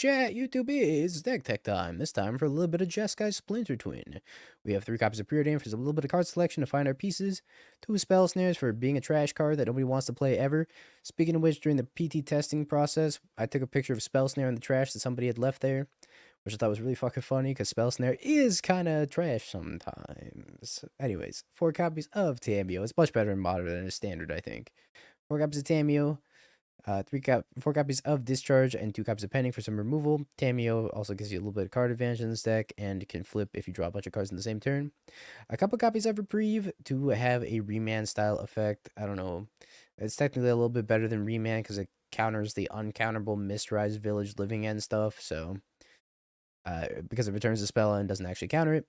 chat, YouTube is deck tech time. This time for a little bit of Jeskai Splinter Twin. We have 3 copies of Preordain for a little bit of card selection to find our pieces, 2 Spell Snares for being a trash card that nobody wants to play ever. Speaking of which, during the PT testing process, I took a picture of Spell Snare in the trash that somebody had left there, which I thought was really fucking funny because Spell Snare is kind of trash sometimes. Anyways, 4 copies of Tamiyo. It's much better in modern than a standard, I think. 4 copies of Tamiyo. 4 copies of Discharge and 2 copies of Pending for some removal. Tamiyo also gives you a little bit of card advantage in this deck and can flip if you draw a bunch of cards in the same turn. A couple copies of Reprieve to have a Remand style effect. I don't know. It's technically a little bit better than Remand because it counters the uncounterable Mistrise Village Living End stuff. So, because it returns the spell and doesn't actually counter it.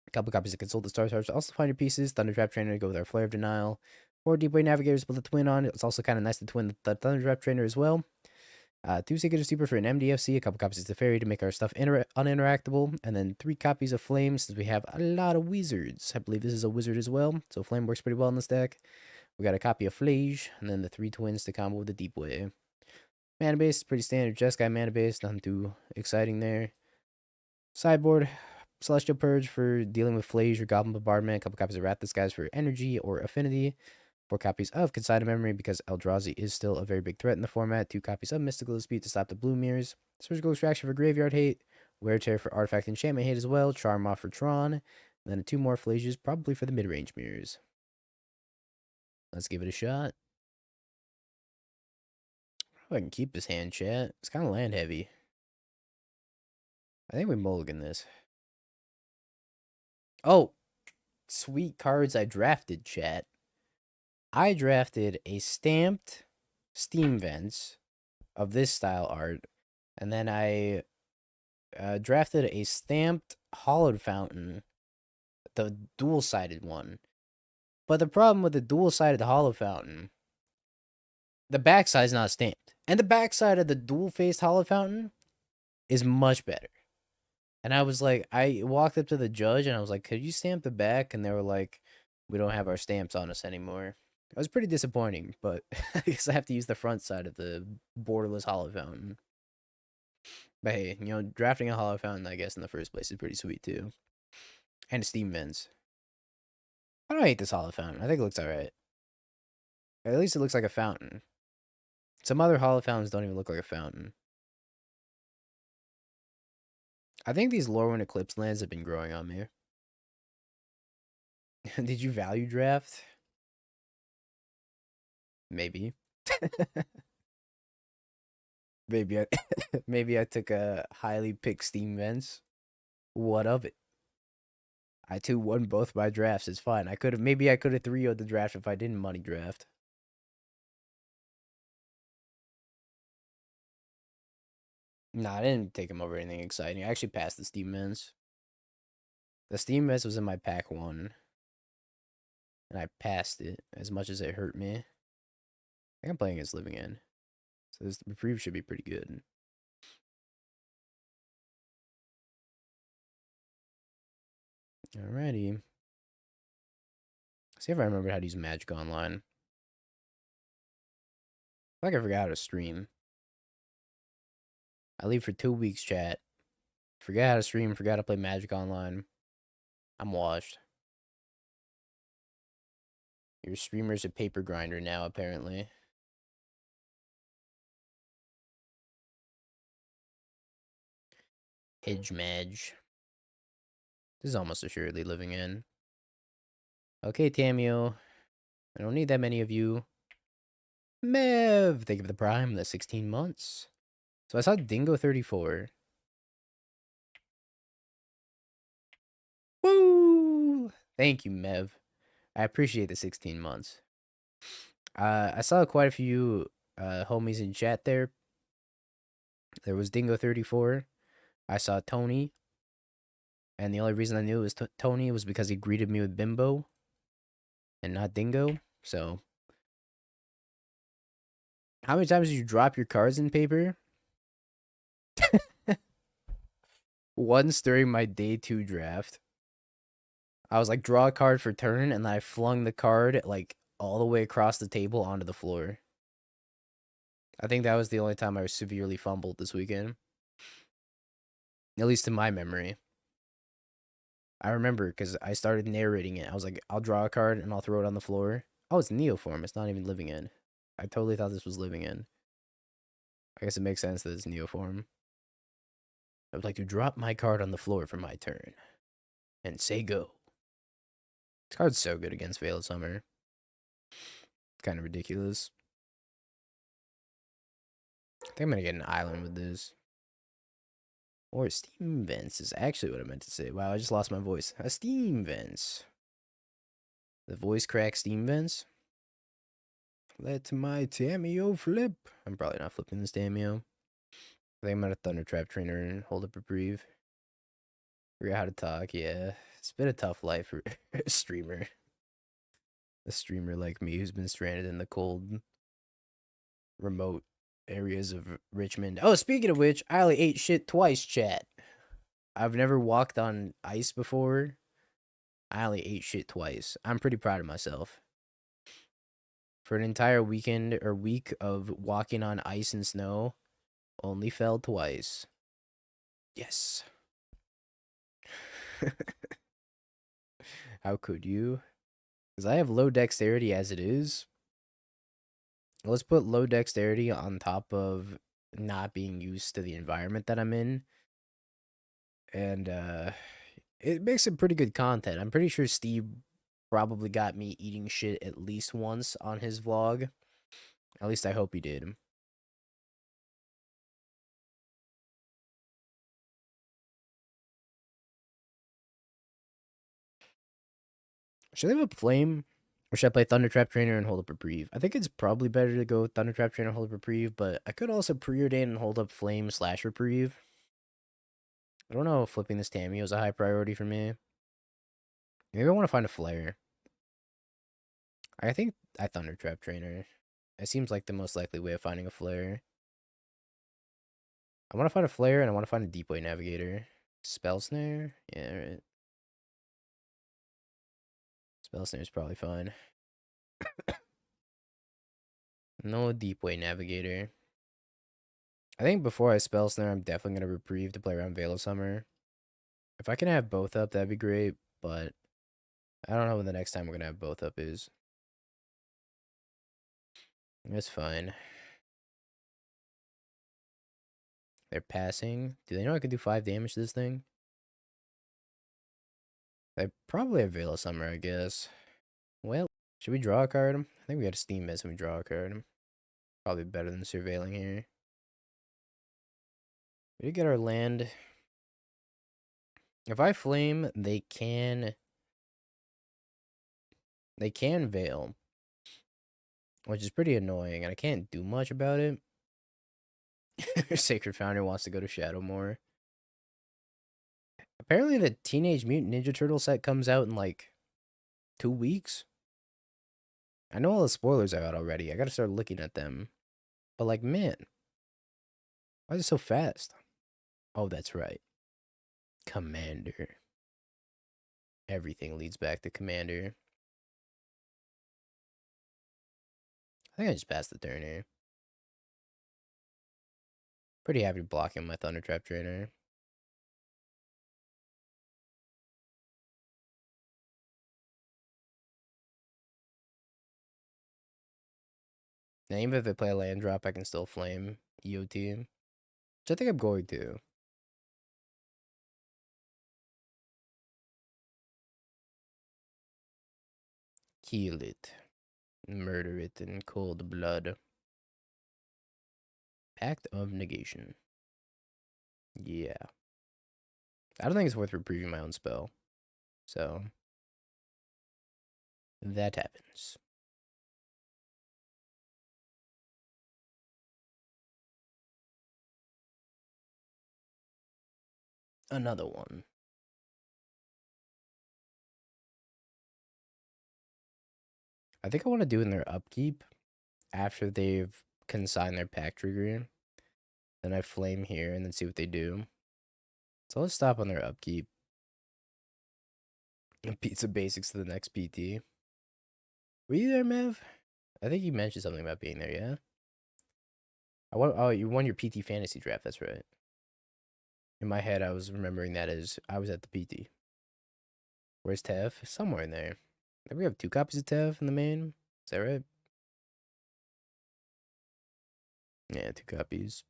A couple copies of Consult the Star Stars to also find your pieces. Thundertrap Trainer to go with our Flare of Denial. 4 Deepway Navigators with a twin on. It's also kind of nice to twin the Thundertrap Trainer as well. 2 Sacred Stupor for an MDFC, a couple copies of Teferi to make our stuff uninteractable, and then 3 copies of Flame since we have a lot of wizards. I believe this is a wizard as well, so Flame works pretty well in this deck. We got a copy of Phlage, and then the 3 twins to combo with the Deepway. Mana base is pretty standard Jeskai mana base, nothing too exciting there. Sideboard, Celestial Purge for dealing with Phlage or Goblin Bombardment, a couple copies of Wrath Disguise for energy or affinity. 4 copies of Consign Memory because Eldrazi is still a very big threat in the format. 2 copies of Mystical Dispute to stop the blue mirrors. Surgical Extraction for Graveyard Hate. Wear Tear for Artifact Enchantment Hate as well. Charmaw for Tron. And then 2 more Phlages, probably for the mid-range mirrors. Let's give it a shot. I can keep this hand, chat. It's kind of land heavy. I think we mulligan this. Oh, sweet cards I drafted, chat. I drafted a stamped Steam Vents of this style art, and then I drafted a stamped Hallowed Fountain, the dual-sided one. But the problem with the dual-sided Hallowed Fountain, the backside is not stamped. And the backside of the dual-faced Hallowed Fountain is much better. And I was like, I walked up to the judge, and I was like, could you stamp the back? And they were like, we don't have our stamps on us anymore. It was pretty disappointing, but I guess I have to use the front side of the borderless Hallowed Fountain. But hey, you know, drafting a Hallowed Fountain, I guess, in the first place is pretty sweet, too. And Steam Vents. I don't hate this Hallowed Fountain. I think it looks alright. At least it looks like a fountain. Some other Hallowed Fountains don't even look like a fountain. I think these Lorwyn Eclipse lands have been growing on me. Did you value draft? Maybe. Maybe I took a highly picked Steam Vents. What of it? I too won both my drafts. It's fine. Maybe I could have 3-0'd the draft if I didn't money draft. Nah, I didn't take him over anything exciting. I actually passed the Steam Vents. The Steam Vents was in my pack 1. And I passed it as much as it hurt me. I think I'm playing against Living End. So this Reprieve should be pretty good. Alrighty. See if I remember how to use Magic Online. I think I forgot how to stream. I leave for 2 weeks, chat. Forgot how to stream, forgot to play Magic Online. I'm washed. Your streamer's a paper grinder now, apparently. Hedge Madge. This is almost assuredly Living In. Okay, Tamiyo. I don't need that many of you. Mev! Thank you for the prime, the 16 months. So I saw Dingo 34. Woo! Thank you, Mev. I appreciate the 16 months. I saw quite a few homies in chat there. There was Dingo 34. I saw Tony. And the only reason I knew it was Tony was because he greeted me with Bimbo. And not Dingo. So. How many times did you drop your cards in paper? Once during my day 2 draft. I was like, draw a card for turn, and then I flung the card like all the way across the table onto the floor. I think that was the only time I was severely fumbled this weekend. At least in my memory. I remember because I started narrating it. I was like, I'll draw a card and I'll throw it on the floor. Oh, it's Neoform. It's not even Living End. I totally thought this was Living End. I guess it makes sense that it's Neoform. I would like to drop my card on the floor for my turn. And say go. This card's so good against Veil of Summer. Kind of ridiculous. I think I'm going to get an island with this. Or Steam Vents is actually what I meant to say. Wow, I just lost my voice. A Steam Vents. The voice crack Steam Vents. Let my Tamiyo flip. I'm probably not flipping this Tamiyo. I think I'm going to Thundertrap Trainer and hold up Reprieve. Forget how to talk, yeah. It's been a tough life for a streamer. A streamer like me who's been stranded in the cold, remote areas of Richmond. Oh, speaking of which, I only ate shit twice, chat. I've never walked on ice before. I only ate shit twice. I'm pretty proud of myself. For an entire weekend or week of walking on ice and snow, only fell twice. Yes. How could you? Because I have low dexterity as it is. Let's put low dexterity on top of not being used to the environment that I'm in. And it makes it pretty good content. I'm pretty sure Steve probably got me eating shit at least once on his vlog. At least I hope he did. Should I have a Flame? Or should I play Thundertrap Trainer and hold up Reprieve? I think it's probably better to go Thundertrap Trainer and hold up Reprieve, but I could also Preordain and hold up Flame / Reprieve. I don't know if flipping this Tamiyo is a high priority for me. Maybe I want to find a Flare. I think I Thundertrap Trainer. It seems like the most likely way of finding a Flare. I want to find a Flare and I want to find a Deepway Navigator. Spell Snare? Yeah, right. Spell Snare is probably fine. No Deepway Navigator. I think before I Spell Snare, I'm definitely going to Reprieve to play around Veil of Summer. If I can have both up, that'd be great, but I don't know when the next time we're going to have both up is. It's fine. They're passing. Do they know I can do 5 damage to this thing? They probably have Veil of Summer, I guess. Well, should we draw a card? I think we got a Steam Miss and we draw a card. Probably better than Surveilling here. We did get our land. If I Flame, they can Veil, which is pretty annoying, and I can't do much about it. Sacred Foundry wants to go to Shadowmoor. Apparently, the Teenage Mutant Ninja Turtle set comes out in like 2 weeks. I know all the spoilers are out already. I gotta start looking at them. But like, man, why is it so fast? Oh, that's right. Commander. Everything leads back to Commander. I think I just passed the turn here. Pretty happy blocking my Thundertrap Trainer. Now, even if I play a land drop, I can still Flame EOT. Which I think I'm going to. Kill it. Murder it in cold blood. Pact of Negation. Yeah. I don't think it's worth reprieving my own spell. So, that happens. Another one. I think I want to do in their upkeep after they've consigned their pack trigger. Then I Flame here and then see what they do. So let's stop on their upkeep. Pizza basics to the next PT. Were you there, Mev? I think you mentioned something about being there, yeah? Oh, you won your PT fantasy draft, that's right. In my head, I was remembering that as I was at the PT. Where's Tev? Somewhere in there. We have 2 copies of Tev in the main. Is that right? Yeah, 2 copies.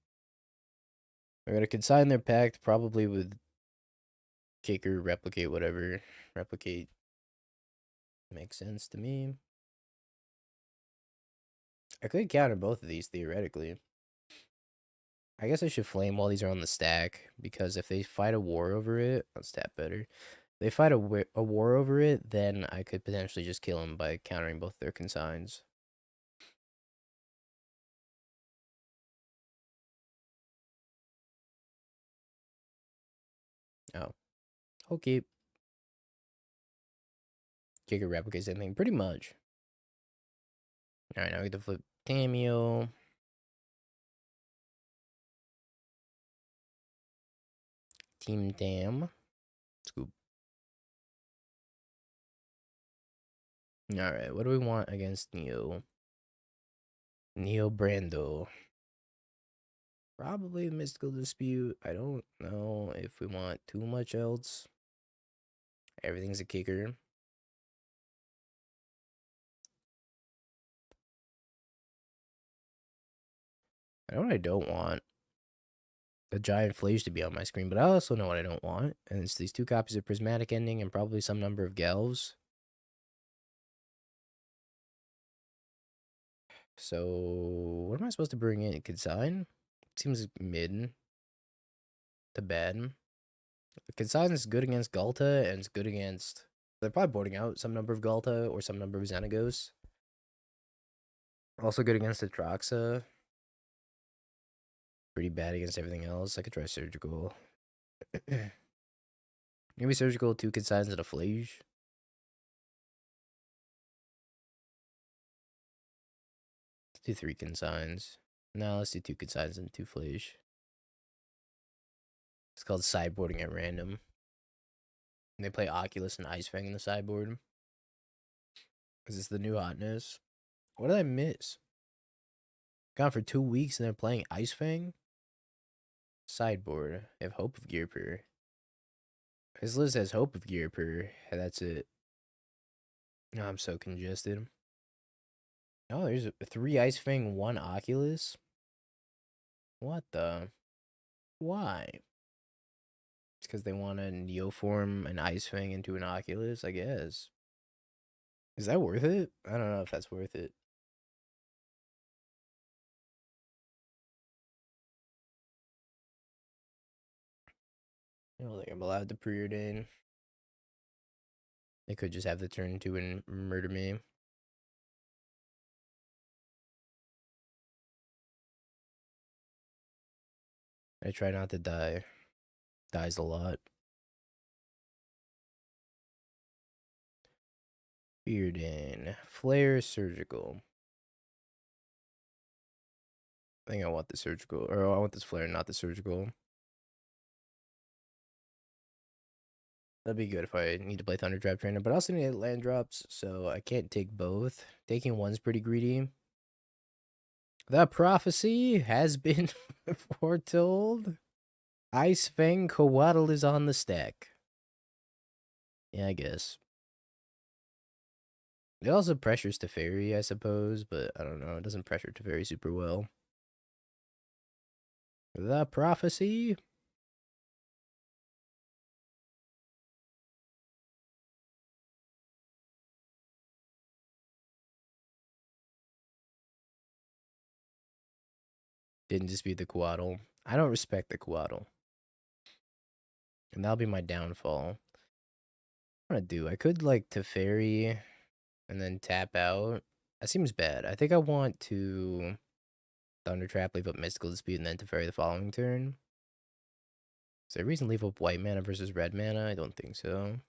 We're gonna consign their pact, probably with Kicker, Replicate, whatever. Replicate makes sense to me. I could counter both of these, theoretically. I guess I should Flame while these are on the stack, because if they fight a war over it, let's tap better. If they fight a war over it, then I could potentially just kill them by countering both their consigns. Oh. Okay. Kicker replicates same thing, pretty much. Alright, now we get to flip Tamiyo. Team Dam. Scoop. Alright, what do we want against Neo? Neo Brando. Probably Mystical Dispute. I don't know if we want too much else. Everything's a kicker. I know what I don't want. A giant Phlage to be on my screen, but I also know what I don't want. And it's these 2 copies of Prismatic Ending and probably some number of Galvs. So, what am I supposed to bring in? Consign? Seems mid to bad. Consign is good against Galta, and it's good against... They're probably boarding out some number of Galta or some number of Xenagos. Also good against Atraxa. Pretty bad against everything else. I could try Surgical. Maybe Surgical, 2 Consigns and a Phlage. Let's do 3 Consigns. No, let's do 2 Consigns and 2 Phlage. It's called sideboarding at random. And they play Oculus and Ice Fang in the sideboard. Is this the new hotness? What did I miss? Gone for 2 weeks and they're playing Ice Fang? Sideboard. They have Hope of Gearper. His list has Hope of Gearper. That's it. Oh, I'm so congested. Oh, there's 3 Ice Fang, 1 Oculus. What the? Why? It's because they want to Neoform an Ice Fang into an Oculus, I guess. Is that worth it? I don't know if that's worth it. I don't think I'm allowed to Preordain. They could just have the turn 2 and murder me. I try not to die. Dies a lot. Preordain. Flare Surgical. I think I want the surgical. Or I want this flare, not the surgical. That'd be good if I need to play Thundertrap Trainer. But I also need land drops, so I can't take both. Taking one's pretty greedy. The prophecy has been foretold. Ice Fang Coatl is on the stack. Yeah, I guess. It also pressures Teferi, I suppose, but I don't know. It doesn't pressure Teferi super well. The prophecy. Didn't dispute the Coatl. I don't respect the Coatl. And that'll be my downfall. What I do? I could like Teferi and then tap out. That seems bad. I think I want to Thundertrap, leave up Mystical Dispute, and then Teferi the following turn. Is there a reason to leave up white mana versus red mana? I don't think so.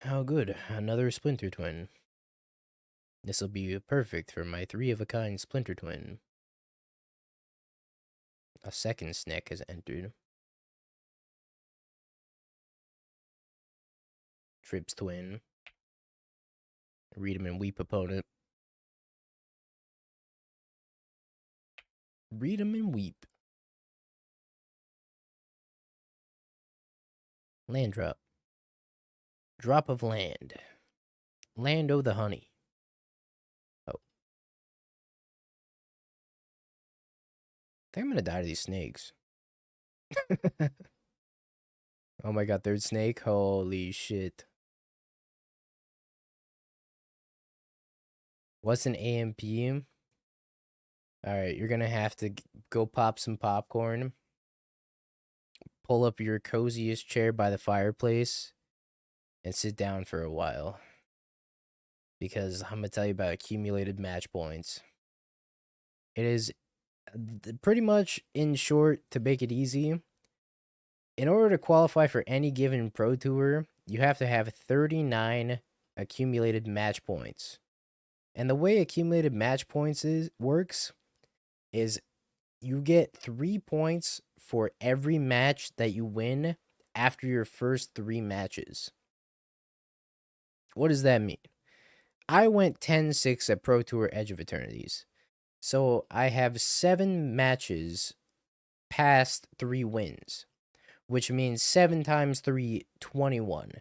How good. Another Splinter Twin. This will be perfect for my 3-of-a-kind Splinter Twin. A second Sneck has entered. Trips Twin. Read him and weep opponent. Read 'em and weep. Land drop. Drop of land. Land o' the honey. Oh. I think I'm gonna die to these snakes. Oh my god, third snake? Holy shit. What's an AMP? Alright, you're gonna have to go pop some popcorn. Pull up your coziest chair by the fireplace. And sit down for a while. Because I'm gonna tell you about accumulated match points. It is pretty much, in short, to make it easy. In order to qualify for any given Pro Tour, you have to have 39 accumulated match points. And the way accumulated match points works is you get 3 points for every match that you win after your first 3 matches. What does that mean? I went 10-6 at Pro Tour Edge of Eternities. So I have 7 matches past 3 wins, which means 7 times 3, 21.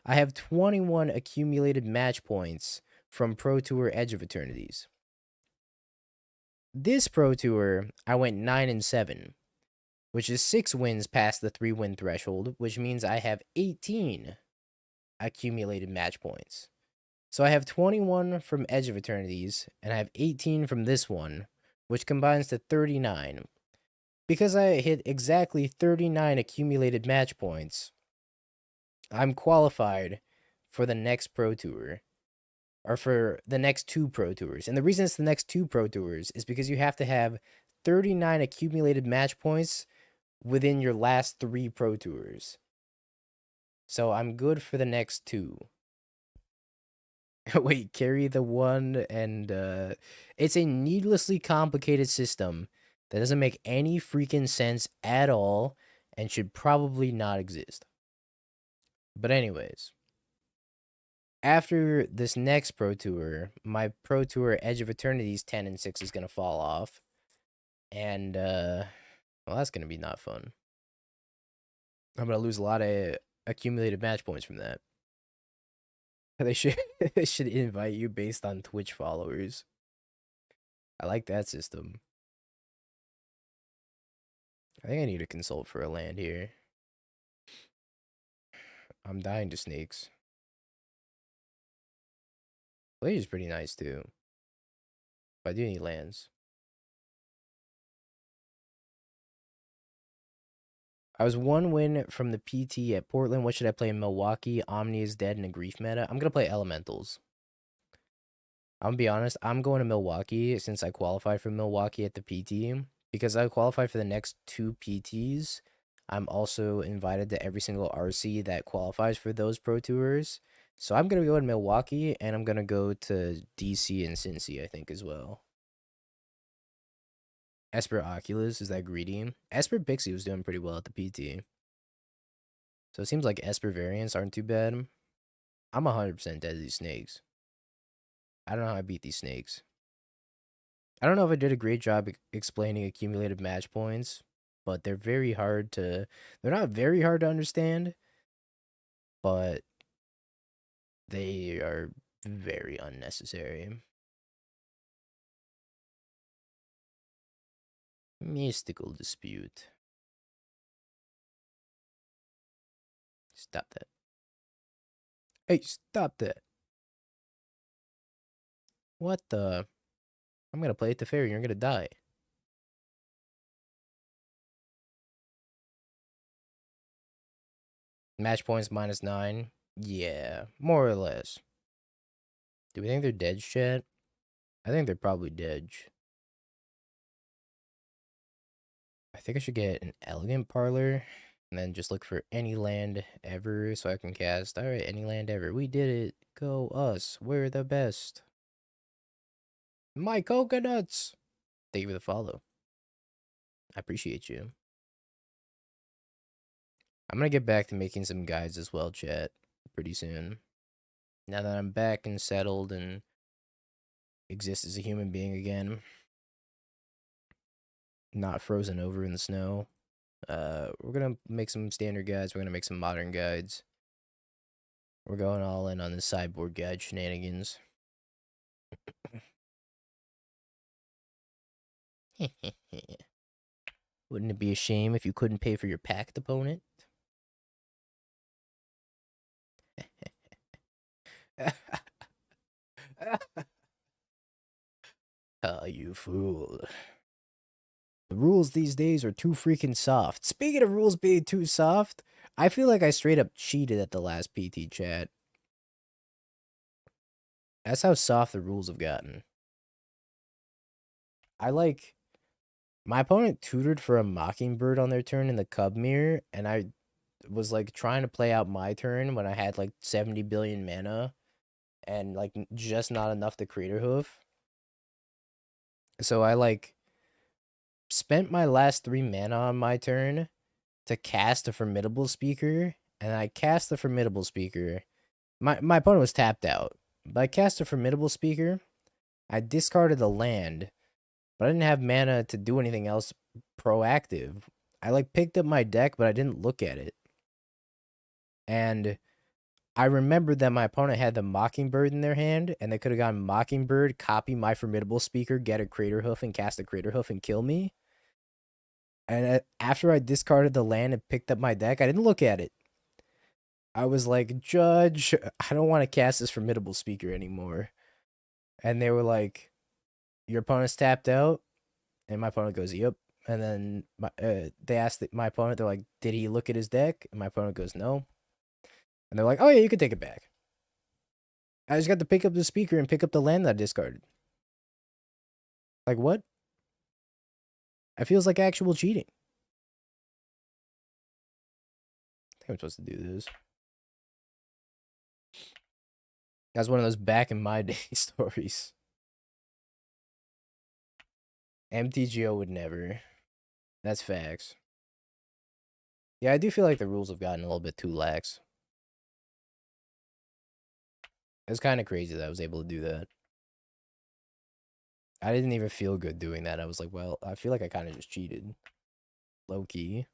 I have 21 accumulated match points from Pro Tour Edge of Eternities. This Pro Tour, I went 9-7, which is 6 wins past the 3-win threshold, which means I have 18 accumulated match points. So I have 21 from Edge of Eternities, and I have 18 from this one, which combines to 39. Because I hit exactly 39 accumulated match points, I'm qualified for the next Pro Tour, or for the next 2 Pro Tours. And the reason it's the next 2 Pro Tours is because you have to have 39 accumulated match points within your last 3 Pro Tours. So I'm good for the next 2. Wait, carry the one, and it's a needlessly complicated system that doesn't make any freaking sense at all and should probably not exist. But anyways, after this next Pro Tour, my Pro Tour Edge of Eternities 10-6 is gonna fall off. And well, that's gonna be not fun. I'm gonna lose a lot of accumulated match points from that. They should they should invite you based on Twitch followers. I like that system. I think I need to consult for a land here. I'm dying to snakes. Phlage is pretty nice too. But I do need lands. I was 1 win from the PT at Portland. What should I play in Milwaukee? Omni is dead in a grief meta. I'm gonna play Elementals. I'm gonna be honest, I'm going to Milwaukee since I qualified for Milwaukee at the PT. Because I qualified for the next 2 PTs, I'm also invited to every single RC that qualifies for those Pro Tours. So I'm gonna go to Milwaukee, and I'm gonna go to DC and Cincy, I think, as well. Esper Oculus, is that greedy? Esper Pixie was doing pretty well at the PT. So it seems like Esper variants aren't too bad. I'm 100% dead to these snakes. I don't know how I beat these snakes. I don't know if I did a great job explaining accumulated match points, but they're very hard to... They're not very hard to understand, but they are very unnecessary. Mystical Dispute. Stop that. Hey, stop that. What the... I'm gonna play Teferi, you're gonna die. Match points -9. Yeah, more or less. Do we think they're dead, chat? I think they're probably dead. I think I should get an Elegant Parlor and then just look for any land ever so I can cast. Alright, any land ever. We did it. Go us. We're the best. My coconuts! Thank you for the follow. I appreciate you. I'm gonna get back to making some guides as well, chat, pretty soon. Now that I'm back and settled and exist as a human being again. not frozen over in the snow. We're gonna make some standard guides. We're gonna make some modern guides. We're going all in on the sideboard guide shenanigans. Wouldn't it be a shame if you couldn't pay for your packed opponent? Ah, you fool. The rules these days are too freaking soft. Speaking of rules being too soft, I feel like I straight up cheated at the last PT chat. That's how soft the rules have gotten. My opponent tutored for a Mockingbird on their turn in the Cub Mirror, and I was like trying to play out my turn when I had like 70 billion mana and like just not enough to Crater Hoof. So I like spent my last 3 mana on my turn to cast a Formidable Speaker, and I cast the Formidable Speaker. My opponent was tapped out, but I cast a Formidable Speaker. I discarded a land, but I didn't have mana to do anything else proactive. I like picked up my deck, but I didn't look at it. And I remembered that my opponent had the Mockingbird in their hand, and they could have gone Mockingbird, copy my Formidable Speaker, get a Crater Hoof, and cast a Crater Hoof and kill me. And after I discarded the land and picked up my deck, I didn't look at it. I was like, Judge, I don't want to cast this Formidable Speaker anymore. And they were like, your opponent's tapped out? And my opponent goes, yep. And then they asked my opponent, they're like, did he look at his deck? And my opponent goes, no. And they're like, oh yeah, you can take it back. I just got to pick up the speaker and pick up the land that I discarded. Like, what? It feels like actual cheating. I think I'm supposed to do this. That's one of those back in my day stories. MTGO would never. That's facts. Yeah, I do feel like the rules have gotten a little bit too lax. It's kind of crazy that I was able to do that. I didn't even feel good doing that. I was like, well, I feel like I kind of just cheated. Low key.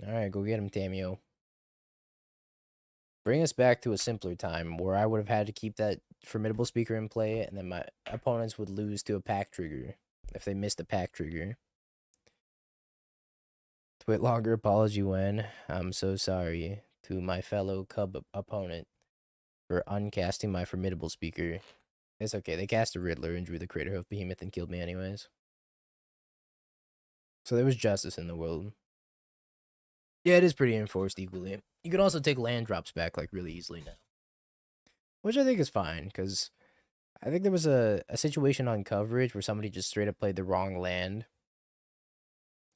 Alright, go get him, Tamiyo. Bring us back to a simpler time where I would have had to keep that Formidable Speaker in play, and then my opponents would lose to a pack trigger if they missed a pack trigger. Twit longer apology when I'm so sorry to my fellow Cub opponent for uncasting my Formidable Speaker. It's okay, they cast a Riddler and drew the Crater Hoof Behemoth and killed me anyways. So there was justice in the world. Yeah, it is pretty enforced equally. You can also take land drops back like really easily now. Which I think is fine, because I think there was a situation on coverage where somebody just straight up played the wrong land.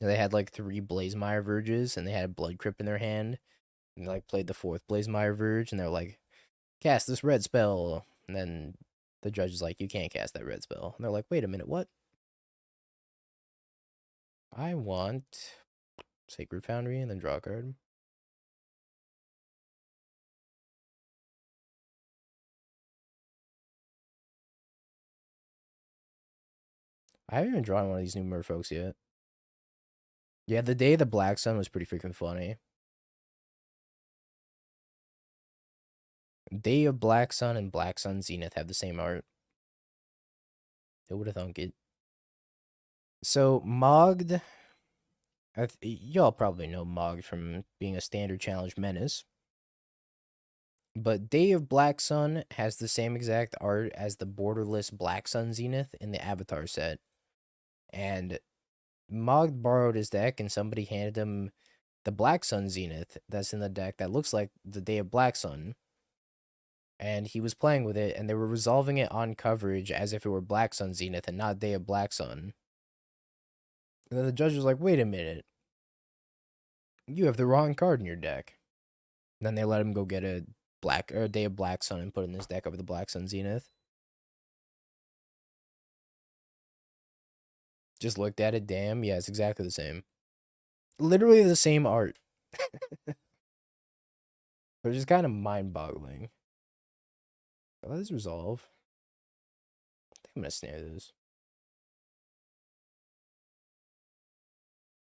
They had like 3 Blazemire Verges and they had a Blood Crypt in their hand. And they like played the 4th Blazemire Verge and they're like, cast this red spell. And then the judge is like, you can't cast that red spell. And they're like, wait a minute, what? I want Sacred Foundry and then draw a card. I haven't even drawn one of these new merfolks yet. Yeah, the Day of the Black Sun was pretty freaking funny. Day of Black Sun and Black Sun Zenith have the same art. Who would have thunk it? So, Mogged, y'all probably know Mogged from being a standard challenge menace. But Day of Black Sun has the same exact art as the borderless Black Sun Zenith in the Avatar set. And Mogged borrowed his deck and somebody handed him the Black Sun Zenith that's in the deck that looks like the Day of Black Sun. And he was playing with it, and they were resolving it on coverage as if it were Black Sun Zenith and not Day of Black Sun. And then the judge was like, wait a minute. You have the wrong card in your deck. And then they let him go get a Day of Black Sun and put in his deck over the Black Sun Zenith. Just looked at it, damn, yeah, it's exactly the same. Literally the same art. They're just kind of mind-boggling. Let this resolve. I think I'm gonna snare this.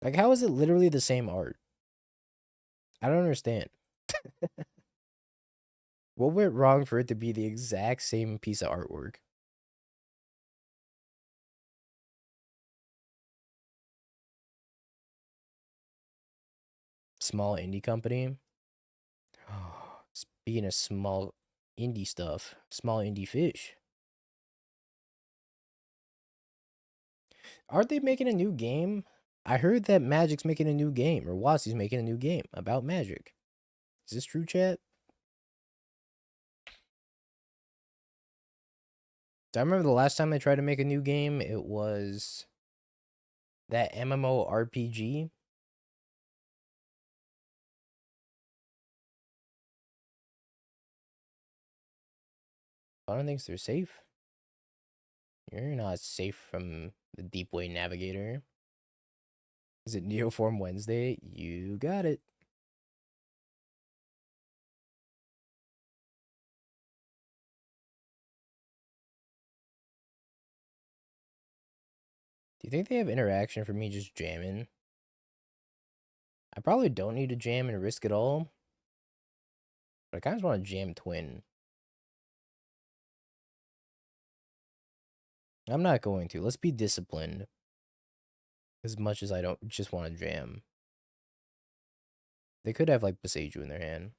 Like, how is it literally the same art? I don't understand. What went wrong for it to be the exact same piece of artwork? Small indie company. Speaking of small indie stuff, small indie fish. Aren't they making a new game? I heard that Magic's making a new game, or Wasi's making a new game about Magic. Is this true, chat? I remember the last time they tried to make a new game, it was that MMORPG. I don't think they're safe. You're not safe from the Deepway Navigator. Is it Neoform Wednesday? You got it. Do you think they have interaction for me just jamming? I probably don't need to jam and risk it all. But I kind of just want to jam Twin. I'm not going to. Let's be disciplined. As much as I don't just want to jam. They could have, like, Boseiju in their hand.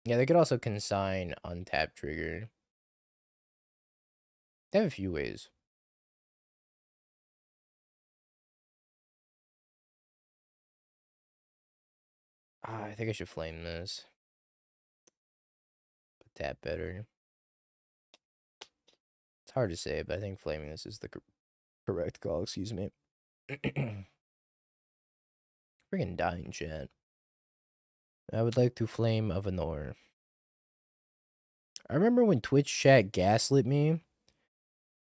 Yeah, they could also consign untap trigger. They have a few ways. I think I should flame this. But tap better. It's hard to say, but I think flaming this is the correct call. Excuse me. Freaking dying, chat. I would like to Flame of Anor. I remember when Twitch chat gaslit me,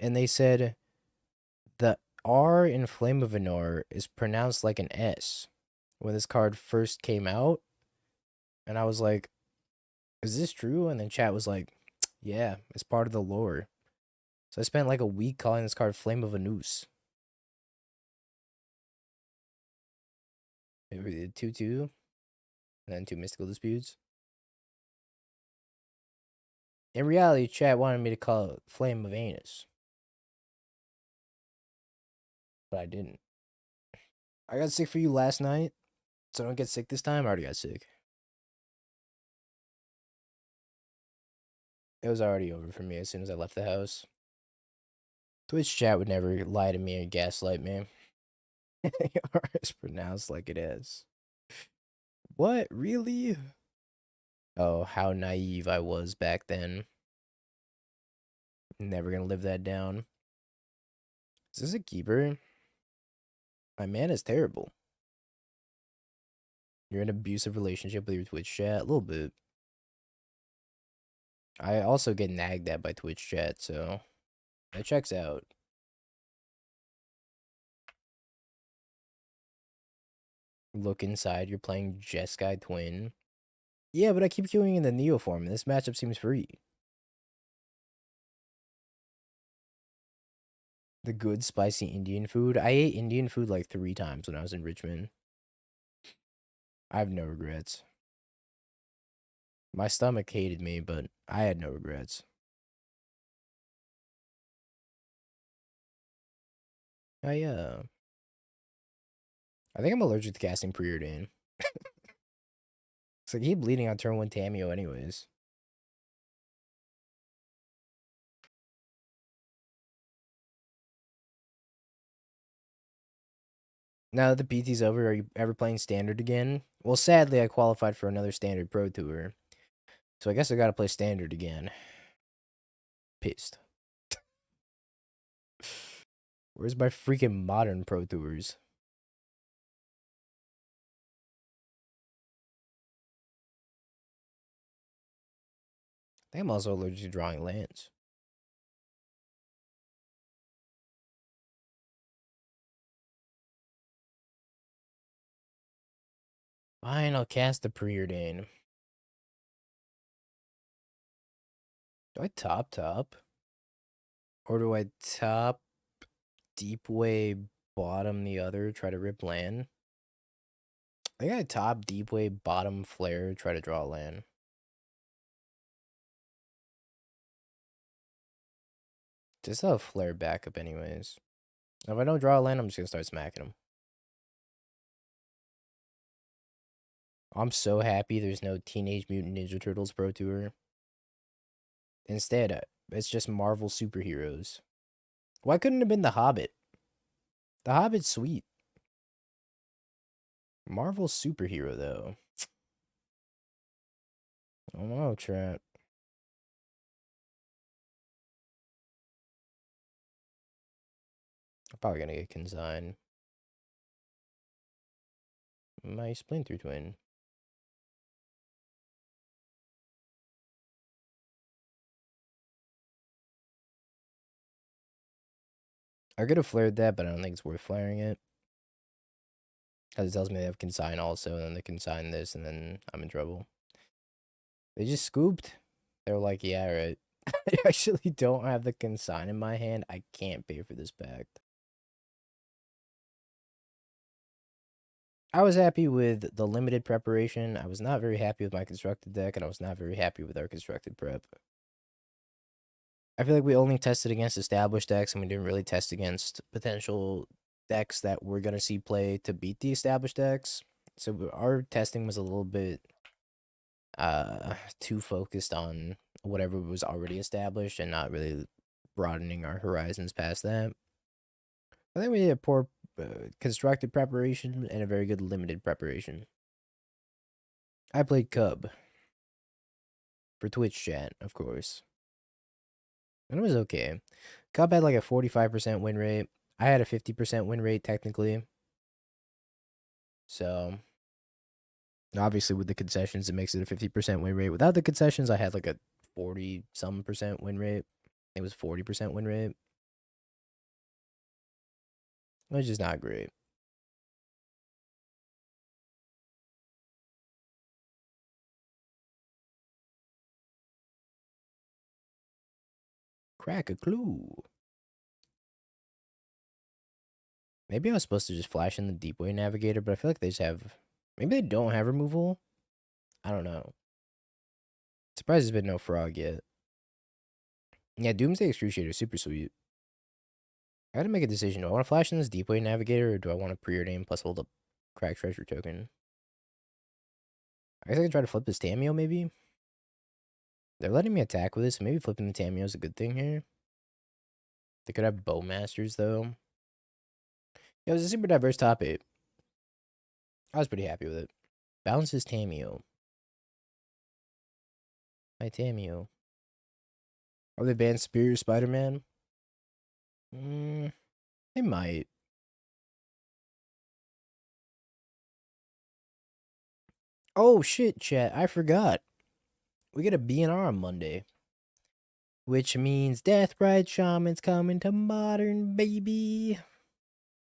and they said the R in Flame of Anor is pronounced like an S when this card first came out. And I was like, is this true? And then chat was like, yeah, it's part of the lore. So I spent like a week calling this card Flame of a Noose. It did 2/2, and then 2 Mystical Disputes. In reality, chat wanted me to call it Flame of Anus. But I didn't. I got sick for you last night, so I don't get sick this time. I already got sick. It was already over for me as soon as I left the house. Twitch chat would never lie to me and gaslight me. It's pronounced like it is. What? Really? Oh, how naive I was back then. Never gonna live that down. Is this a keeper? My man is terrible. You're in an abusive relationship with your Twitch chat? A little bit. I also get nagged at by Twitch chat, so that checks out. Look inside, you're playing Jeskai Twin. Yeah, but I keep queuing in the Neo form, and this matchup seems free. The good spicy Indian food. I ate Indian food like 3 times when I was in Richmond. I have no regrets. My stomach hated me, but I had no regrets. I think I'm allergic to casting Preordain. It's like keep bleeding on turn 1 Tamiyo anyways. Now that the PT's over, are you ever playing Standard again? Well, sadly, I qualified for another Standard Pro Tour. So I guess I gotta play Standard again. Pissed. Where's my freaking Modern Pro Tours? I think I'm also allergic to drawing lands. Fine, I'll cast the Preordain. Do I top? Or do I top Deepway bottom the other, try to rip land? I think I top Deepway bottom flare, try to draw land. Just have flare backup anyways. If I don't draw a land, I'm just gonna start smacking them. I'm so happy there's no Teenage Mutant Ninja Turtles Pro Tour. Instead, it's just Marvel superheroes. Why couldn't it have been The Hobbit? The Hobbit's sweet. Marvel superhero, though. I don't know, Trap. I'm probably gonna get Consign. My Splinter Twin. I could have flared that, but I don't think it's worth flaring it. Because it tells me they have Consign also, and then they consign this, and then I'm in trouble. They just scooped. They were like, yeah, right. I actually don't have the Consign in my hand. I can't pay for this pact. I was happy with the limited preparation. I was not very happy with my constructed deck, and I was not very happy with our constructed prep. I feel like we only tested against established decks, and we didn't really test against potential decks that we're going to see play to beat the established decks. So our testing was a little bit too focused on whatever was already established and not really broadening our horizons past that. I think we did a poor constructed preparation and a very good limited preparation. I played Cub for Twitch chat, of course. And it was okay. Cub had like a 45% win rate. I had a 50% win rate technically. So obviously with the concessions, it makes it a 50% win rate. Without the concessions, I had like a 40-some% win rate. It was 40% win rate. Which is not great. Crack a clue. Maybe I was supposed to just flash in the Deepway Navigator, but I feel like they just have... Maybe they don't have removal? I don't know. Surprised there's been no frog yet. Yeah, Doomsday Excruciator is super sweet. I gotta make a decision. Do I want to flash in this Deepway Navigator, or do I want to preordain plus hold up Crack Treasure token? I guess I could try to flip this Tamiyo, maybe? They're letting me attack with this, so maybe flipping the Tamiyo is a good thing here. They could have Bowmasters, though. Yeah, it was a super diverse top 8. I was pretty happy with it. Bounces Tamiyo. My Tamiyo. Are they banned Superior Spider-Man? They might. Oh, shit, chat. I forgot. We get a BNR on Monday. Which means Deathrite Shaman's coming to Modern, baby.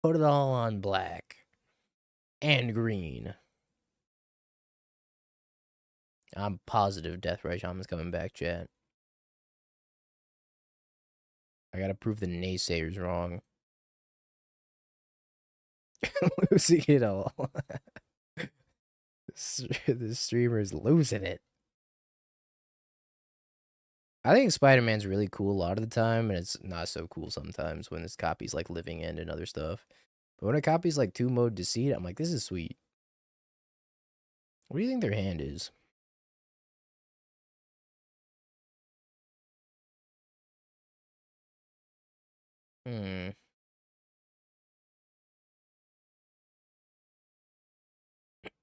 Put it all on black. And green. I'm positive Deathrite Shaman's coming back, chat. I gotta prove the naysayers wrong. Losing it all. The streamer's losing it. I think Spider-Man's really cool a lot of the time, and it's not so cool sometimes when this copy's like Living End and other stuff. But when a copy's like 2-mode Deceit, I'm like, this is sweet. What do you think their hand is?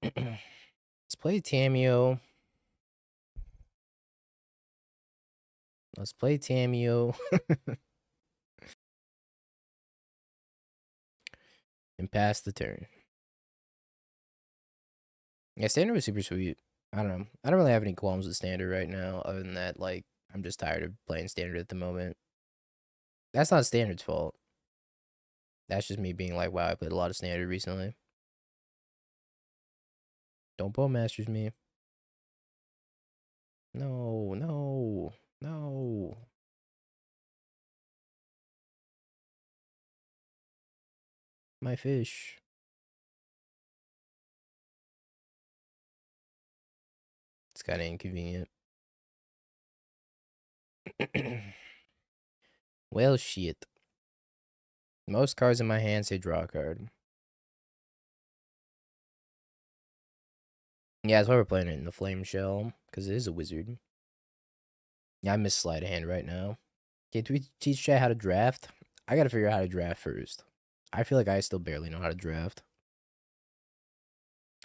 Let's play Tamiyo. Let's play Tamiyo. And pass the turn. Yeah, Standard was super sweet. I don't know. I don't really have any qualms with Standard right now, other than that, like, I'm just tired of playing Standard at the moment. That's not Standard's fault. That's just me being like, wow, I played a lot of Standard recently. Don't Bowmasters me. No, no, no. My fish. It's kind of inconvenient. Well, shit. Most cards in my hand say draw a card. Yeah, that's why we're playing it in the Flame Shell, because it is a wizard. Yeah, I miss Sleight of Hand right now. Okay, do we teach chat how to draft? I gotta figure out how to draft first. I feel like I still barely know how to draft.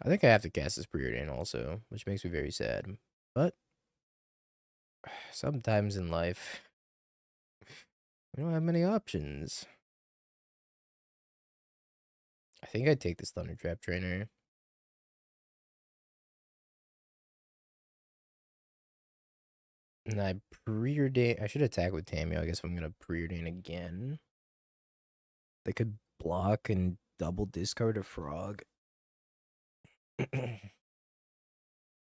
I think I have to cast this Preordain also, which makes me very sad. But sometimes in life, we don't have many options. I think I'd take this Thundertrap Trainer. And I Preordain. I should attack with Tamiyo. I guess I'm gonna Preordain again. They could block and double discard a frog. Maybe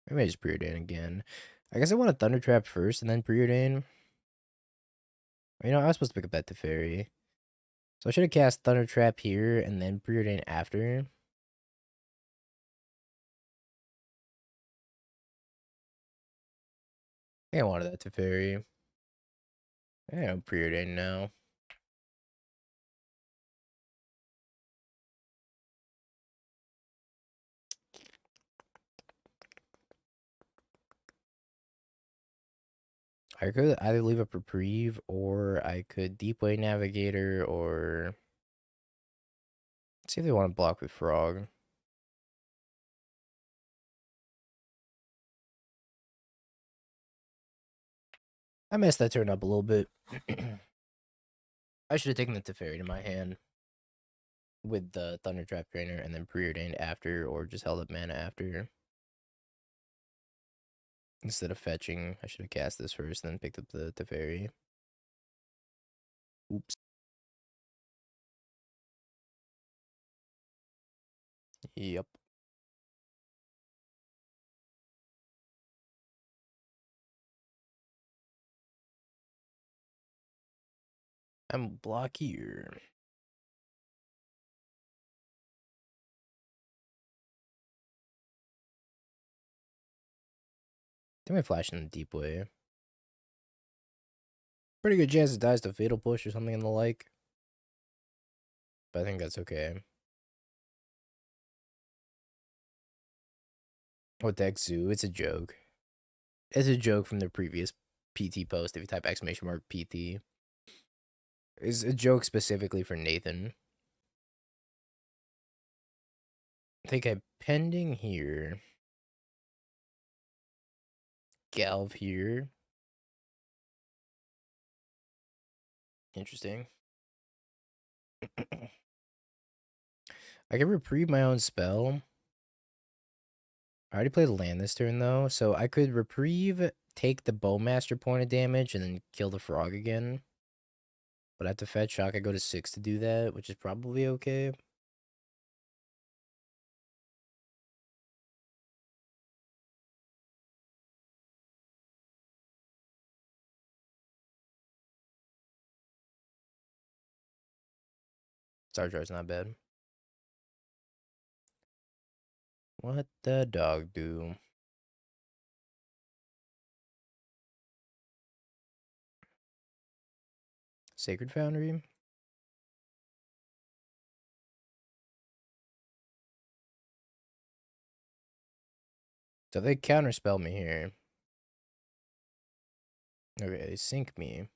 I just Preordain again. I guess I want a Thundertrap first and then Preordain. You know, I was supposed to pick up that Teferi. So I should have cast Thundertrap here and then Preordain after. I think I wanted that Teferi. I don't Preordain now. I could either leave a Reprieve or I could Deepway Navigator or... Let's see if they want to block with Frog. I messed that turn up a little bit. I should have taken the Teferi to my hand with the Thundertrap Trainer and then Preordained after, or just held up mana after. Instead of fetching, I should have cast this first, then picked up the Teferi. Oops. Yep. I'm block here. They might flash in the deep way. Pretty good chance it dies to Fatal Push or something in the like. But I think that's okay. What the heck, Zoo? It's a joke. It's a joke from the previous PT post. If you type exclamation mark PT, it's a joke specifically for Nathan. I think I'm pending here. Galv here. Interesting. I can reprieve my own spell. I already played land this turn though, so I could reprieve, take the Bowmaster point of damage, and then kill the frog again. But I have to fetch shock. I go to 6 to do that, which is probably okay. Star Char's not bad. What the dog do? Sacred Foundry? So they counterspell me here. Okay, they sink me.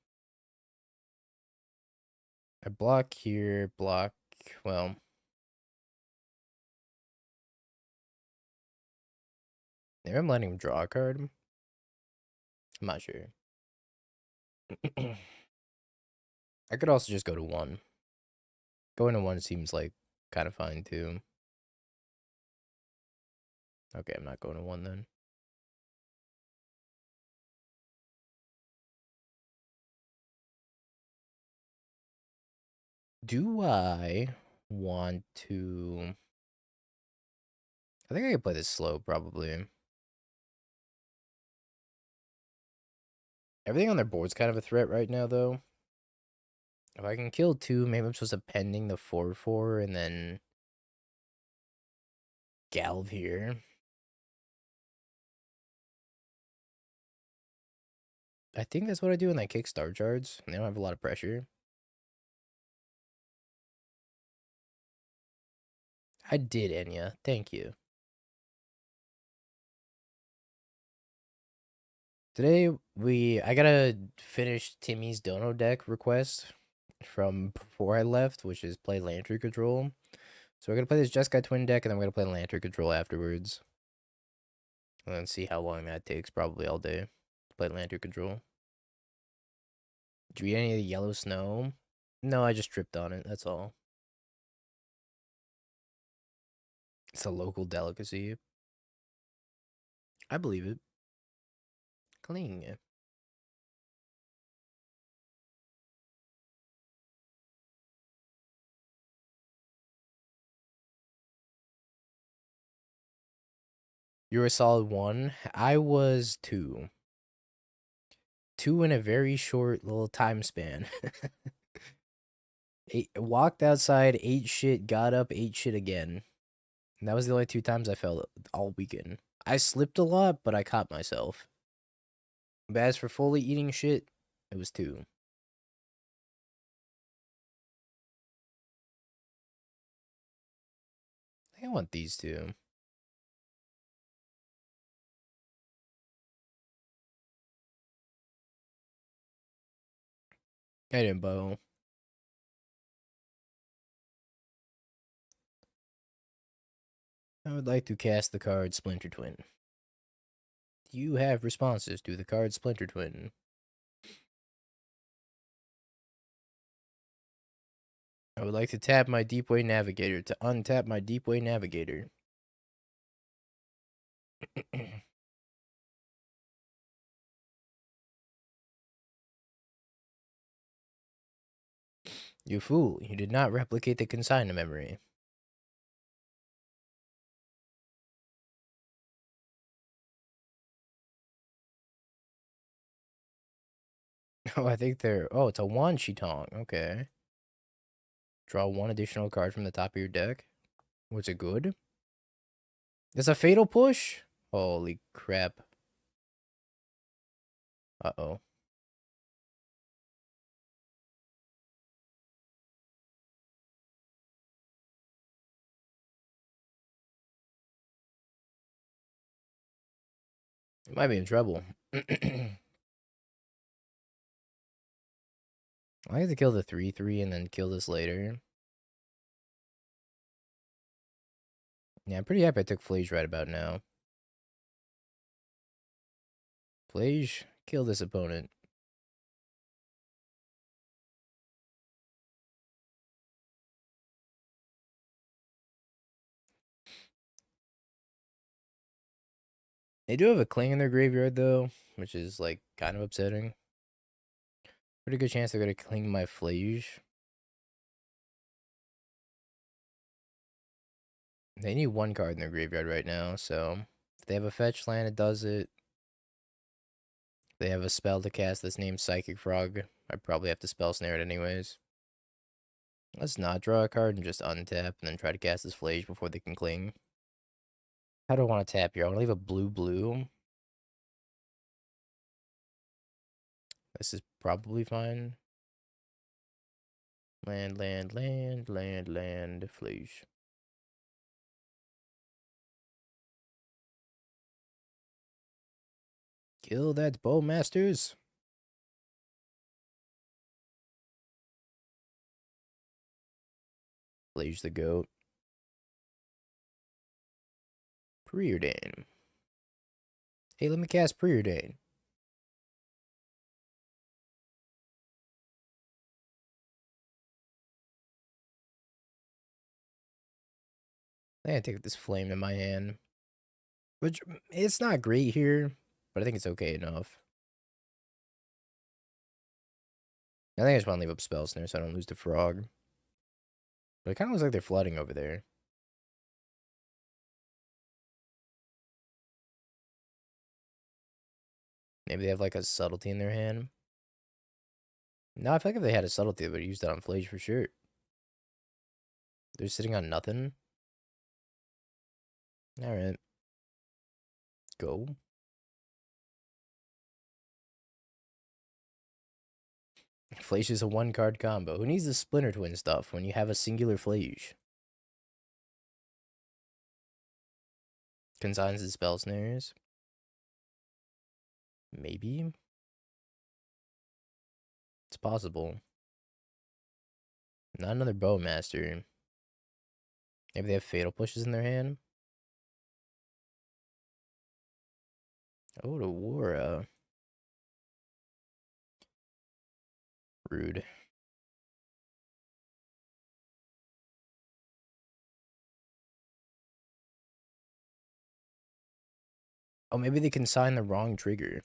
I block here, block, well. Maybe I'm letting him draw a card. I'm not sure. I could also just go to 1. Going to 1 seems like kind of fine too. Okay, I'm not going to 1 then. Do I want to... I think I can play this slow, probably. Everything on their board's kind of a threat right now, though. If I can kill 2, maybe I'm supposed to pending the 4/4 and then Galv here. I think that's what I do when I kick Star Shards, and they don't have a lot of pressure. I did, Enya. Thank you. Today, I gotta finish Timmy's Dono deck request from before I left, which is play Lantern Control. So we're gonna play this Jeskai Twin deck, and then we're gonna play Lantern Control afterwards. And then see how long that takes, probably all day. Play Lantern Control. Did you eat any of the yellow snow? No, I just tripped on it, that's all. It's a local delicacy. I believe it. Cling. You were a solid 1. I was 2. 2 in a very short little time span. Walked outside, ate shit, got up, ate shit again. And that was the only 2 times I fell all weekend. I slipped a lot, but I caught myself. But as for fully eating shit, it was 2. I think I want these 2. I didn't bow. I would like to cast the card Splinter Twin. You have responses to the card Splinter Twin. I would like to tap my Deepway Navigator to untap my Deepway Navigator. You fool, you did not replicate the Consign memory. Oh, I think they're... Oh, it's a Wan Shitong. Okay. Draw 1 additional card from the top of your deck. Was it good? It's a Fatal Push? Holy crap. Uh-oh. It might be in trouble. I have to kill the 3/3 and then kill this later. Yeah, I'm pretty happy I took Phlage right about now. Phlage, kill this opponent. They do have a Cling in their graveyard, though, which is, like, kind of upsetting. Pretty good chance they're going to Cling my Phlage. They need 1 card in their graveyard right now, so... If they have a fetch land, it does it. If they have a spell to cast that's named Psychic Frog, I'd probably have to Spell Snare it anyways. Let's not draw a card and just untap and then try to cast this Phlage before they can Cling. How do I want to tap here? I want to leave a blue-blue. This is probably fine. Land, Phlage. Kill that Bowmasters. Phlage the goat. Preordain. Hey, let me cast Preordain. I think I take this flame in my hand. Which, it's not great here, but I think it's okay enough. I think I just want to leave up Spell Snare so I don't lose the frog. But it kind of looks like they're flooding over there. Maybe they have like a subtlety in their hand. No, I feel like if they had a subtlety, they would use that on Phlage for sure. They're sitting on nothing. Alright. Go. Phlage is a 1-card combo. Who needs the Splinter Twin stuff when you have a singular Phlage? Consigns and Spell Snares. Maybe. It's possible. Not another Bowmaster. Maybe they have Fatal Pushes in their hand. Oh, the Wara. Rude. Oh, maybe they consign the wrong trigger.